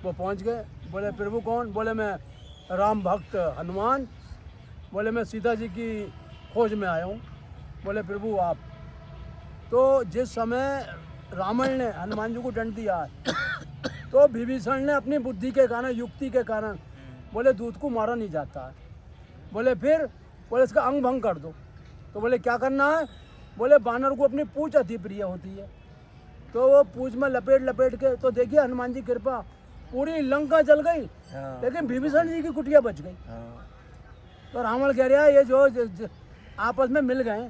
वो पहुंच गए बोले प्रभु कौन बोले मैं राम भक्त हनुमान बोले मैं सीता जी की खोज में आया हूँ बोले प्रभु आप तो जिस समय रावण ने हनुमान जी को दंड दिया तो विभीषण ने अपनी बुद्धि के कारण युक्ति के कारण बोले दूध को मारा नहीं जाता है बोले फिर बोले इसका अंग भंग कर दो तो बोले क्या करना है बोले बानर को अपनी पूंछ अति प्रिय होती है तो वो पूंछ में लपेट के तो देखिए हनुमान जी कृपा पूरी लंका जल गई हाँ। लेकिन विभीषण जी की कुटिया बच गई हाँ। तो रावण कह रहा है ये जो आपस में मिल गए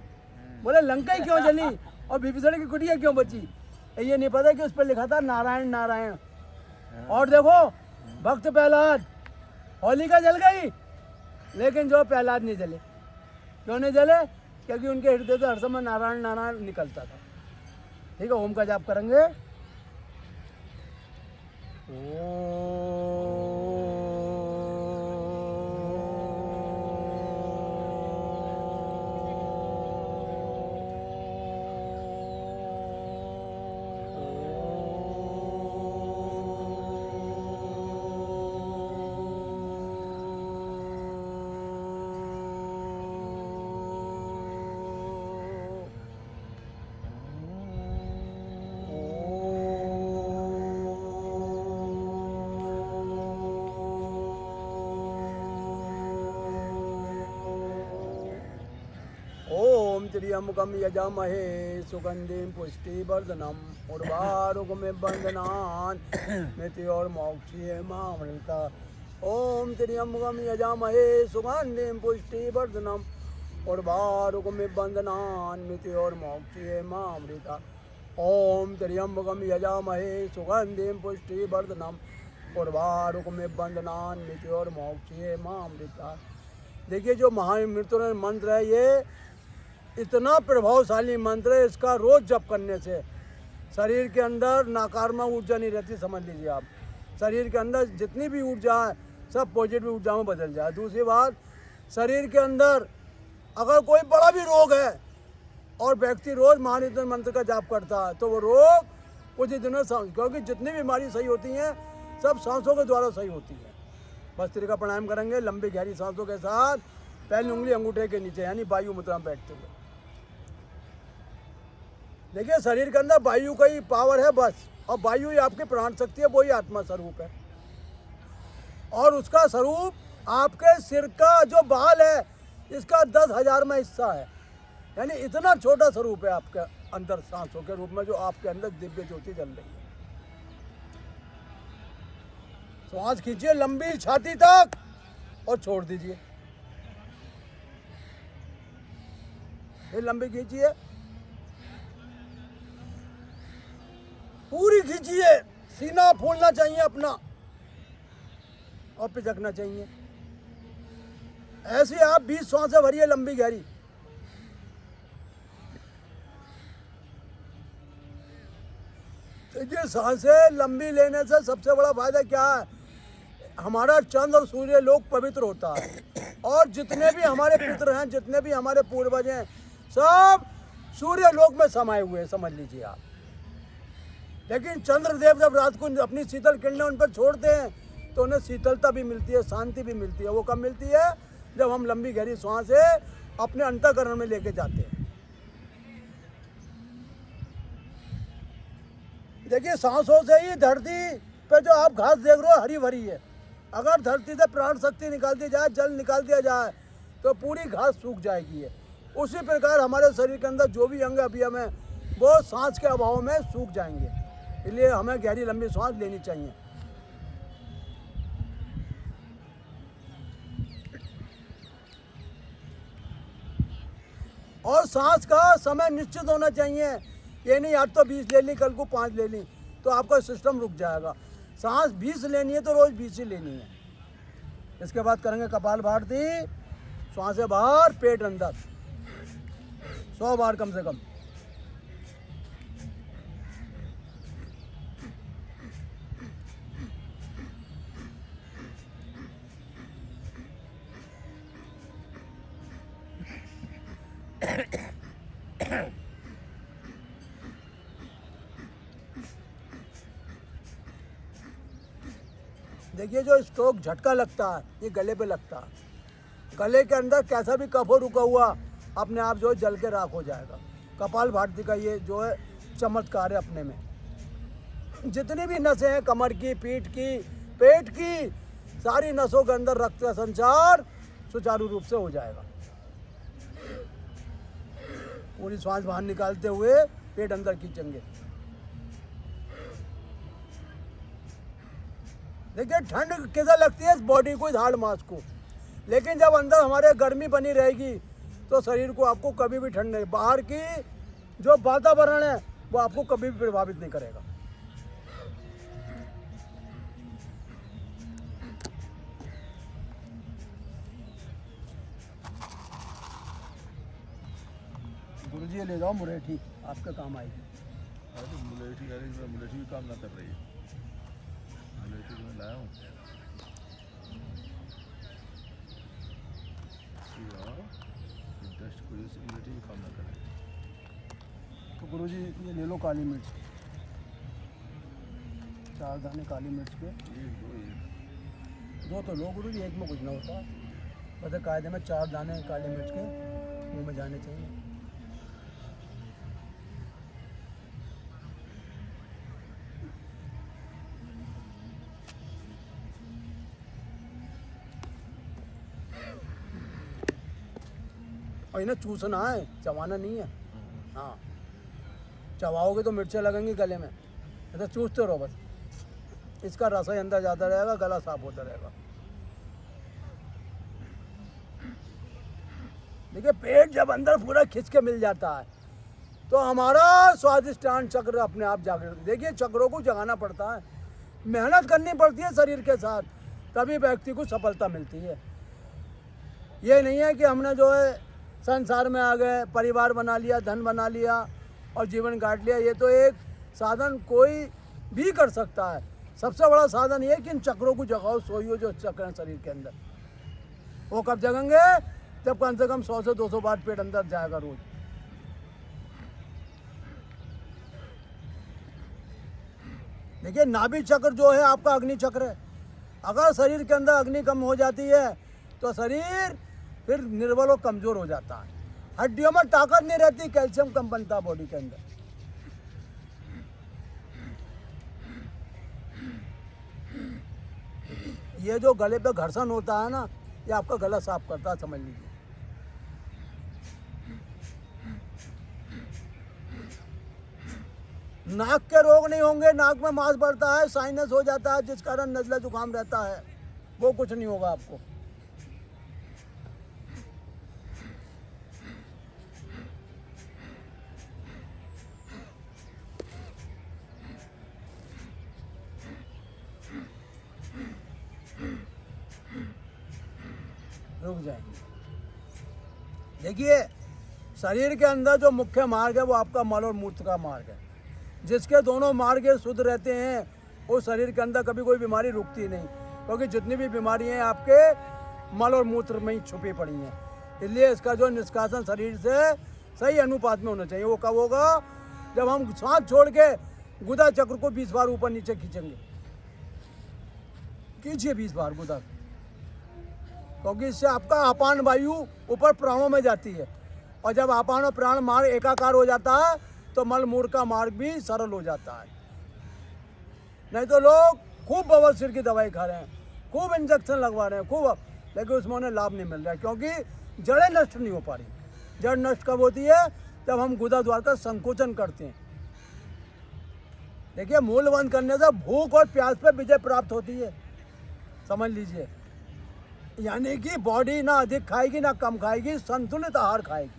बोले लंका ही क्यों जली और विभीषण की कुटिया क्यों बची ये नहीं पता कि उस पर लिखा था नारायण नारायण और देखो भक्त प्रहलाद होलिका जल गई लेकिन जो प्रहलाद नहीं जले क्यों नहीं जले क्योंकि उनके हृदय से हर समय नारायण नारायण निकलता था ठीक है ओम का जाप करेंगे त्र्यंबकम यजामहे सुगंधिम पुष्टिवर्धनम उर्वारुकमिव बंधनान् मृत्योर्मोक्षयेमामृता। ओम त्र्यंबकम यजामहे सुगंधिम पुष्टिवर्धनम उर्वारुकमिव बंधनान् मृत्योर्मोक्षयेमामृता। ओम त्र्यंबकम यजामहे सुगंधिम पुष्टिवर्धनम उर्वारुकमिव बंधनान् मृत्योर्मोक्षयेमामृता। देखिए जो महामृत्युंजय मंत्र है ये इतना प्रभावशाली मंत्र है, इसका रोज जप करने से शरीर के अंदर नकारात्मक ऊर्जा नहीं रहती। समझ लीजिए आप, शरीर के अंदर जितनी भी ऊर्जा है सब पॉजिटिव ऊर्जा में बदल जाए। दूसरी बात, शरीर के अंदर अगर कोई बड़ा भी रोग है और व्यक्ति रोज महामृत्युंजय मंत्र का जाप करता है तो वो रोग कुछ ही दिनों में, क्योंकि जितनी बीमारी सही होती हैं सब सांसों के द्वारा सही होती है। भस्त्री का प्राणायाम करेंगे लंबी गहरी सांसों के साथ, पहली उंगली अंगूठे के नीचे यानी वायु मुद्रा में बैठते हुए। देखिए शरीर के अंदर वायु का ही पावर है बस, और वायु ही आपकी प्राण शक्ति है, वही आत्मा स्वरूप है। और उसका स्वरूप आपके सिर का जो बाल है इसका 10,000 में हिस्सा है, यानी इतना छोटा स्वरूप है आपके अंदर सांसों के रूप में जो आपके अंदर दिव्य ज्योति जल रही है। सांस खींचिए लंबी छाती तक और छोड़ दीजिए, फिर लंबी खींचिए, पूरी खींचिए, सीना फूलना चाहिए अपना और पिचकना चाहिए। ऐसे आप 20 सांसें भरिए लंबी गहरी। देखिए सांसें लंबी लेने से सबसे बड़ा फायदा क्या है, हमारा चंद्र और सूर्य लोक पवित्र होता है, और जितने भी हमारे पितर हैं, जितने भी हमारे पूर्वज हैं, सब सूर्य लोक में समाये हुए हैं, समझ लीजिए आप। लेकिन चंद्रदेव जब रात को अपनी शीतल किरणें उन पर छोड़ते हैं तो उन्हें शीतलता भी मिलती है, शांति भी मिलती है। वो कब मिलती है? जब हम लंबी गहरी सांसें अपने अंतःकरण में लेके जाते हैं। देखिए सांसों से ही धरती पे जो आप घास देख रहे हो हरी भरी है। अगर धरती से प्राण शक्ति निकाल दी जाए, जल निकाल दिया जाए तो पूरी घास सूख जाएगी है। उसी प्रकार हमारे शरीर के अंदर जो भी अंग अवयव हैं वो सांस के अभाव में सूख जाएंगे, इसलिए हमें गहरी लंबी सांस लेनी चाहिए। और सांस का समय निश्चित होना चाहिए, ये नहीं आज तो 20 ले ली कल को 5 ले ली तो आपका सिस्टम रुक जाएगा। सांस 20 लेनी है तो रोज 20 ही लेनी है। इसके बाद करेंगे कपाल भारती, सांसें बाहर पेट अंदर 100 बार कम से कम। देखिए जो स्ट्रोक झटका लगता है ये गले पे लगता है। गले के अंदर कैसा भी कफ हो रुका हुआ अपने आप जो है जल के राख हो जाएगा। कपाल भारती का ये जो है चमत्कार है अपने में। जितनी भी नसें हैं कमर की, पीठ की, पेट की, सारी नसों के अंदर रक्त का संचार सुचारू रूप से हो जाएगा। पूरी सांस बाहर निकालते हुए पेट अंदर खींचेंगे। देखिए ठंड कैसा लगती है इस बॉडी को, इस हार्ड मास को, लेकिन जब अंदर हमारे गर्मी बनी रहेगी तो शरीर को आपको कभी भी ठंड नहीं, बाहर की जो वातावरण है वो आपको कभी भी प्रभावित नहीं करेगा। गुरुजी ये ले जाओ मुलेठी, आपके काम आएगी। अरे तो मुलेठी भी काम ना कर रही है। मुलेठी तो मैं लाया हूँ। डस्ट की वजह से मुलेठी भी काम ना कर रही है। तो गुरुजी ये ले लो काली मिर्च, 4 दाने काली मिर्च के। दो तो लो गुरुजी, एक में कुछ ना होता। पता कायदे में 4 दाने काली मिर्च के मुँह में जाने चाहिए। और इन्हें चूसना है, चबाना नहीं है। हाँ, चबाओगे तो मिर्चें लगेंगी गले में, ऐसा चूसते रहो बस, इसका रस ही अंदर जाता रहेगा, गला साफ होता रहेगा। देखिए पेट जब अंदर पूरा खिंच के मिल जाता है तो हमारा स्वादिष्टान चक्र अपने आप जागृत। देखिए चक्रों को जगाना पड़ता है, मेहनत करनी पड़ती है शरीर के साथ, तभी व्यक्ति को सफलता मिलती है। ये नहीं है कि हमने जो है संसार में आ गए, परिवार बना लिया, धन बना लिया और जीवन काट लिया। ये तो एक साधन कोई भी कर सकता है। सबसे बड़ा साधन ये है कि इन चक्रों को जगाओ, सोइयो जो चक्र हैं शरीर के अंदर, वो कब जगेंगे? जब कम से कम 100 से 200 बार पेट अंदर जाएगा रोज। देखिए नाभि चक्र जो है आपका अग्नि चक्र है। अगर शरीर के अंदर अग्नि कम हो जाती है तो शरीर फिर निर्बल और कमजोर हो जाता है, हड्डियों में ताकत नहीं रहती, कैल्शियम कम बनता है बॉडी के अंदर। ये जो गले पे घर्षण होता है ना, ये आपका गला साफ करता है, समझ लीजिए। नाक के रोग नहीं होंगे, नाक में मांस बढ़ता है, साइनस हो जाता है जिस कारण नजला जुकाम रहता है, वो कुछ नहीं होगा आपको। रुक जाएंगे। देखिए शरीर के अंदर जो मुख्य मार्ग है वो आपका मल और मूत्र का मार्ग है। जिसके दोनों मार्ग शुद्ध रहते हैं उस शरीर के अंदर कभी कोई बीमारी रुकती नहीं, क्योंकि जितनी भी बीमारियां आपके मल और मूत्र में ही छुपी पड़ी हैं। इसलिए इसका जो निष्कासन शरीर से सही अनुपात में होना चाहिए। वो कब होगा? जब हम सांस छोड़ के गुदा चक्र को 20 बार ऊपर नीचे खींचेंगे। कीजिए 20 बार गुदा, क्योंकि इससे आपका अपान वायु ऊपर प्राणों में जाती है, और जब अपान और प्राण मार्ग एकाकार हो जाता है तो मल मूत्र का मार्ग भी सरल हो जाता है। नहीं तो लोग खूब बवासीर की दवाई खा रहे हैं, खूब इंजेक्शन लगवा रहे हैं, खूब, लेकिन उसमें उन्हें लाभ नहीं मिल रहा है, क्योंकि जड़ें नष्ट नहीं हो पा रही। जड़ नष्ट कब होती है? जब हम गुदा द्वार का संकोचन करते हैं। देखिए मूल बंद करने से भूख और प्यास पे विजय प्राप्त होती है, समझ लीजिए। यानी कि बॉडी ना अधिक खाएगी ना कम खाएगी, संतुलित आहार खाएगी।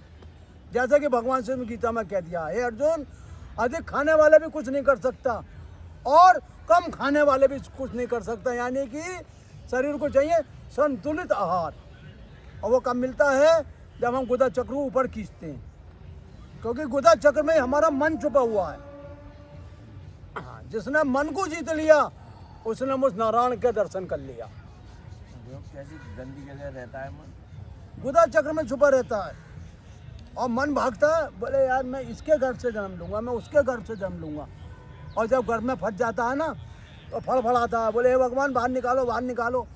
जैसे कि भगवान श्री गीता में कह दिया, हे अर्जुन, अधिक खाने वाले भी कुछ नहीं कर सकता और कम खाने वाले भी कुछ नहीं कर सकता। यानी कि शरीर को चाहिए संतुलित आहार, और वो कब मिलता है? जब हम गुदा चक्र को ऊपर खींचते हैं, क्योंकि गुदा चक्र में हमारा मन छुपा हुआ है। जिसने मन को जीत लिया उसने उस नारायण के दर्शन कर लिया। कैसी गंदी जगह रहता है मन? गुदा चक्र में छुपा रहता है और मन भागता है, बोले यार मैं इसके घर से जन्म लूंगा, मैं उसके घर से जन्म लूंगा। और जब घर में फंस जाता है ना तो फड़फड़ाता है, बोले हे भगवान बाहर निकालो, बाहर निकालो।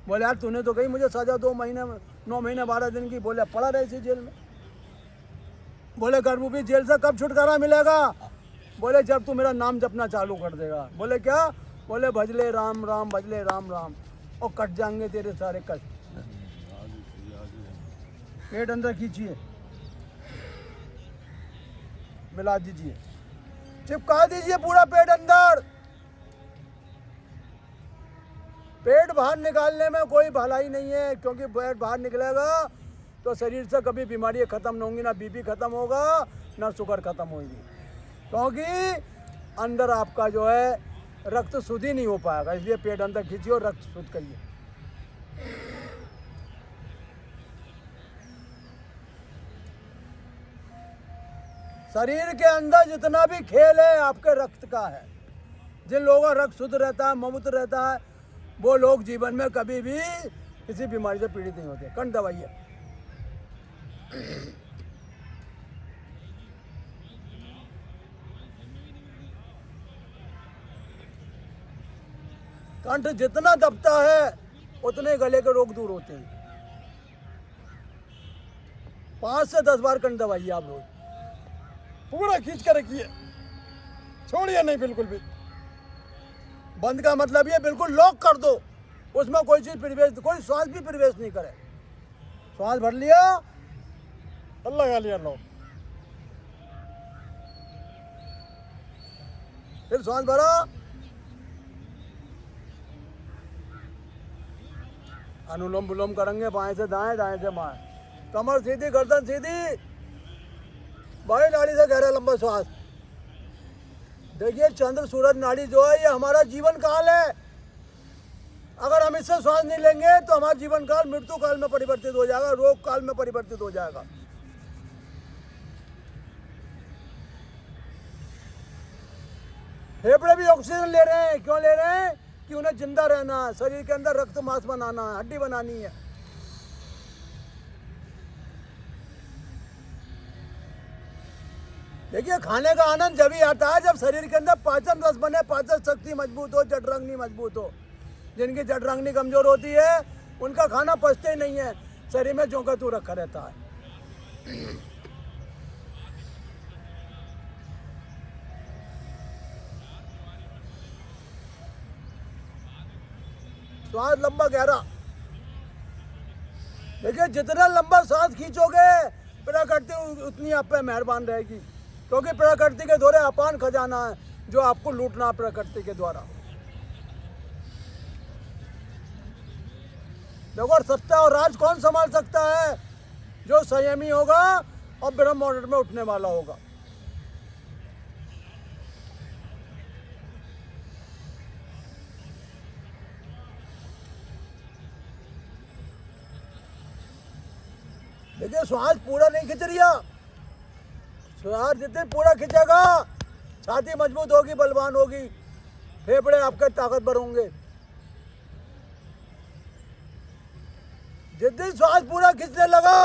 बोले यार तूने तो कही मुझे सजा 2 महीने 9 महीने 12 दिन की। बोले पड़ा रहे इसी जेल में। बोले गर्भरूपी जेल से कब छुटकारा मिलेगा? बोले जब तू मेरा नाम जपना चालू कर देगा। बोले क्या? बोले भजले राम राम, भजले राम राम, और कट जाएंगे तेरे सारे कष्ट। पेट अंदर खींचिए, मिला दीजिए, चिपका दीजिए पूरा पेट अंदर। पेट बाहर निकालने में कोई भलाई नहीं है, क्योंकि पेट बाहर निकलेगा तो शरीर से कभी बीमारियां खत्म नहीं होंगी, ना बीपी खत्म होगा ना शुगर खत्म होगी, क्योंकि अंदर आपका जो है रक्त शुद्ध ही नहीं हो पाएगा। इसलिए पेट अंदर खींचिए और रक्त शुद्ध करिए। शरीर के अंदर जितना भी खेल है आपके रक्त का है। जिन लोगों का रक्त शुद्ध रहता है, ममूत्र रहता है, वो लोग जीवन में कभी भी किसी बीमारी से पीड़ित नहीं होते। कंठ दबाइए। कंठ जितना दबता है उतने गले के रोग दूर होते हैं। 5 से 10 बार कंठ दबाइए आप रोज, पूरा खींच कर रखिए, छोड़िए नहीं बिल्कुल भी। बंद का मतलब ये बिल्कुल लॉक कर दो, उसमें कोई चीज प्रवेश, कोई श्वास भी प्रवेश नहीं करे। श्वास भर लिया, अल्लाह का लिया लो, फिर सांस भरो, अनुलोम विलोम करेंगे बाएं से दाएं, दाएं से बाएं, कमर सीधी, गर्दन सीधी, बाएं नाड़ी से गहरा लंबा श्वास। देखिए चंद्र सूरज नाड़ी जो है ये हमारा जीवन काल है। अगर हम इससे श्वास नहीं लेंगे तो हमारा जीवन काल मृत्यु काल में परिवर्तित हो जाएगा, रोग काल में परिवर्तित हो जाएगा। फेफड़े भी ऑक्सीजन ले रहे हैं, क्यों ले रहे हैं? कि उन्हें जिंदा रहना है, शरीर के अंदर रक्त मांस बनाना है, हड्डी बनानी है। देखिए खाने का आनंद जब ही आता है जब शरीर के अंदर पाचन रस बने, पाचन शक्ति मजबूत हो, जठराग्नि मजबूत हो। जिनकी जठराग्नि कमजोर होती है उनका खाना पचते ही नहीं है, शरीर में जों का तू रखा रहता है। श्वास लंबा गहरा। देखिए जितना लंबा सांस खींचोगे प्रकृति उतनी आप पे मेहरबान रहेगी, क्योंकि प्रकृति के द्वारा अपान खजाना है जो आपको लूटना है प्रकृति के द्वारा। देखो सत्ता और राज कौन संभाल सकता है? जो संयमी होगा और ब्रह्म मुहूर्त में उठने वाला होगा। देखिए श्वास पूरा नहीं खींच रिया, श्वास जितने पूरा खींचेगा छाती मजबूत होगी, बलवान होगी, फेफड़े आपके ताकतवर होंगे। जिस दिन श्वास पूरा खींचने लगा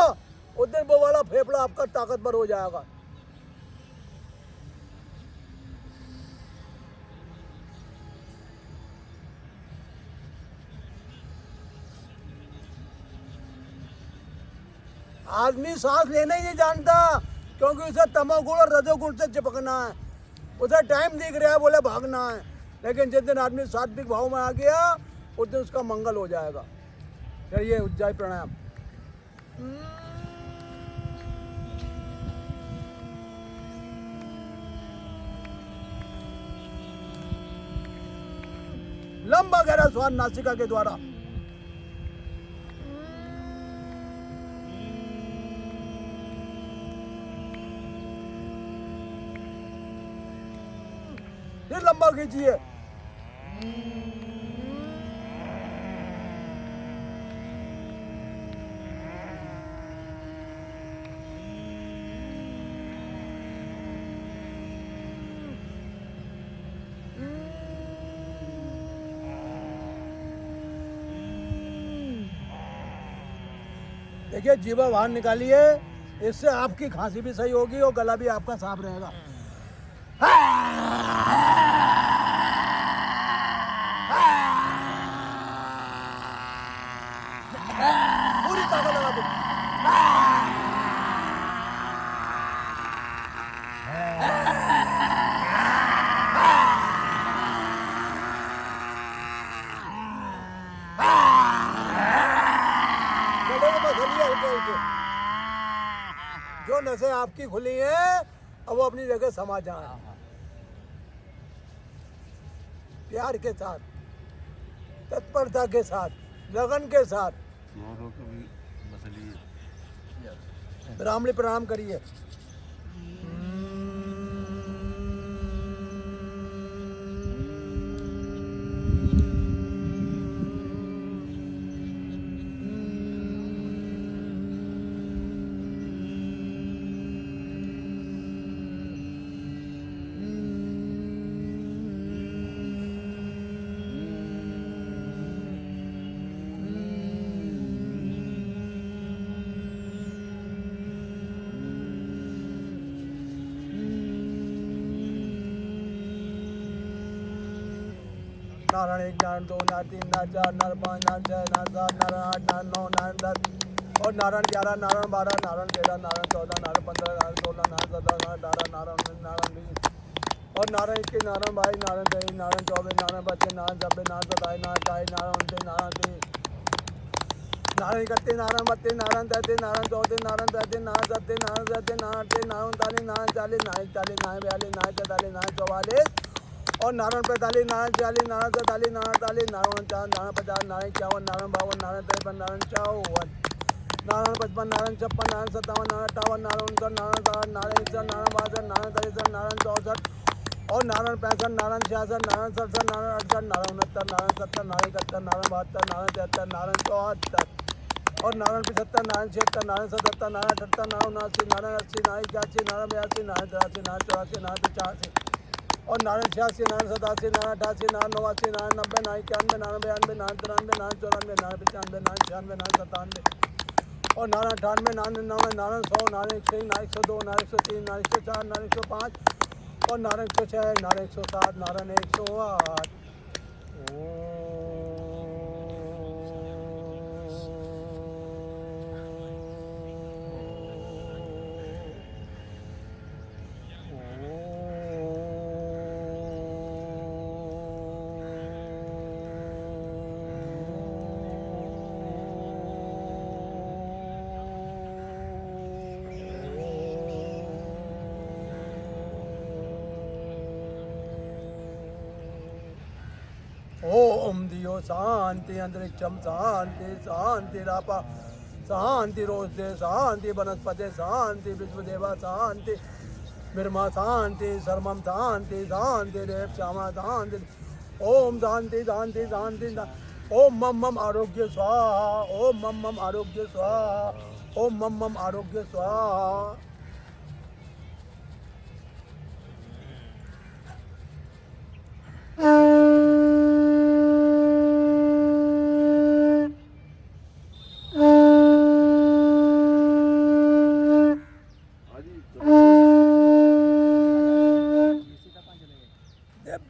उस दिन वो वाला फेफड़ा आपका ताकतवर हो जाएगा। आदमी सांस लेना ही नहीं जानता, क्योंकि उसे तमोगुण और रजोगुण से चिपकना है। उसे टाइम दिख रहा है, बोले भागना है। लेकिन जिस दिन आदमी सात्विक भाव में आ गया उस दिन उसका मंगल हो जाएगा। चलिए उज्जाई प्राणायाम। लंबा गहरा श्वास नासिका के द्वारा। फिर लंबा खींचिए। देखिए जीवा बाहर निकालिए, इससे आपकी खांसी भी सही होगी और गला भी आपका साफ रहेगा। पूरी ताकत लगा दो। जो नसें आपकी खुली हैं अब वो अपनी जगह समा जाए, प्यार के साथ, तत्परता के साथ, लगन के साथ। ब्राह्मणी प्रणाम करिए। नारायण एक, नारायण दो, नारायण तीन, नारायण चार, नारायण पाँच, नारायण छः, नारायण सात, नारायण आठ, नारायण नौ, नारायण 10 और नारायण 11, नारायण 12, नारायण 13, नारायण 14, नारायण 15, नारायण 16, नारायण 17, नारायण 18, नारायण 19, नारायण 20 और नारायण 21, नारायण 22, नारायण 23, नारायण 24, नारायण 25, नारायण 26, नारायण 27, नारायण 28, नारायण 29, नारायण 30, नारायण करते नारायण बत्ते नारायण तैते नारायण चौथे नारायण पैते नारायण सत्ते नारायण सहते नारायण अठे नारायण ताली नारायण चालीस नारायण इकतालीस नारायण बयालीस नारायण तैतालीस नारायण चौवालीस और नारायण पैंतालीस नारायण छियालीस नारायण सैंतालीस नारायण अड़तालीस नारायण 49 नारायण 50 नारायण 51 नारायण 52 नारायण 53 नारायण 54 नारायण 55 नारायण 56 नारायण 57 नारायण 58 नारायण 59 नारायण 60 नारायण 61 नारायण 62 नारायण 63 नारायण 64 और नारायण 65 नारायण 66 नारायण 67 नारायण 68 नारायण 69 नारायण 70 नारायण 71 नारायण 72 नारायण 73 नारायण 74 और नारायण 75 नारायण 76 नारायण 77 नारायण 78 नारायण 79 नारायण 80 नारायण 81 नारायण 82 नारायण 83 नारायण 84 नारायण 85 और नारायण 86 नारायण 87 नारायण 88 नारायण 89 नारायण 90 नारायण 91 नारायण 92 नारायण 93 नारायण 94 नारायण 95 नारायण 96 नारायण 97 और नारायण 98 नारायण 99 नारायण 100 नारायण 101 नारायण 102 नारायण 103 नारायण 104 नारायण 105 और नारायण 106 नारायण 107 नारायण 108 ओम दियो शांति अंतरिक्षम शांति शांति रापा शांति रोषे शांति वनस्पति शांति विश्वदेवा शांति ब्रह्मा शांति सर्वम शांति शांति रेप श्यामा शांति ओम शांति शांति शांति ओम मम मम आरोग्य स्वाहा ओम मम मम आरोग्य स्वाहा ओम मम मम आरोग्य स्वाहा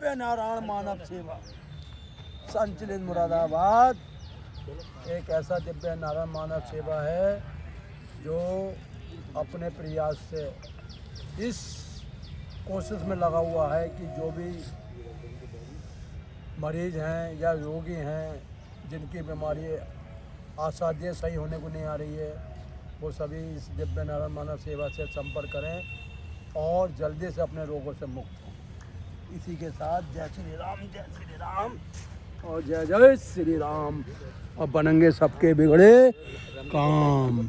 दिव्य नारायण मानव सेवा संचलित मुरादाबाद एक ऐसा दिव्य नारायण मानव सेवा है जो अपने प्रयास से इस कोशिश में लगा हुआ है कि जो भी मरीज हैं या रोगी हैं जिनकी बीमारी असाध्य सही होने को नहीं आ रही है वो सभी इस दिव्य नारायण मानव सेवा से संपर्क करें और जल्दी से अपने रोगों से मुक्त हों। इसी के साथ जय श्री राम और जय जय श्री राम और बनेंगे सबके बिगड़े काम।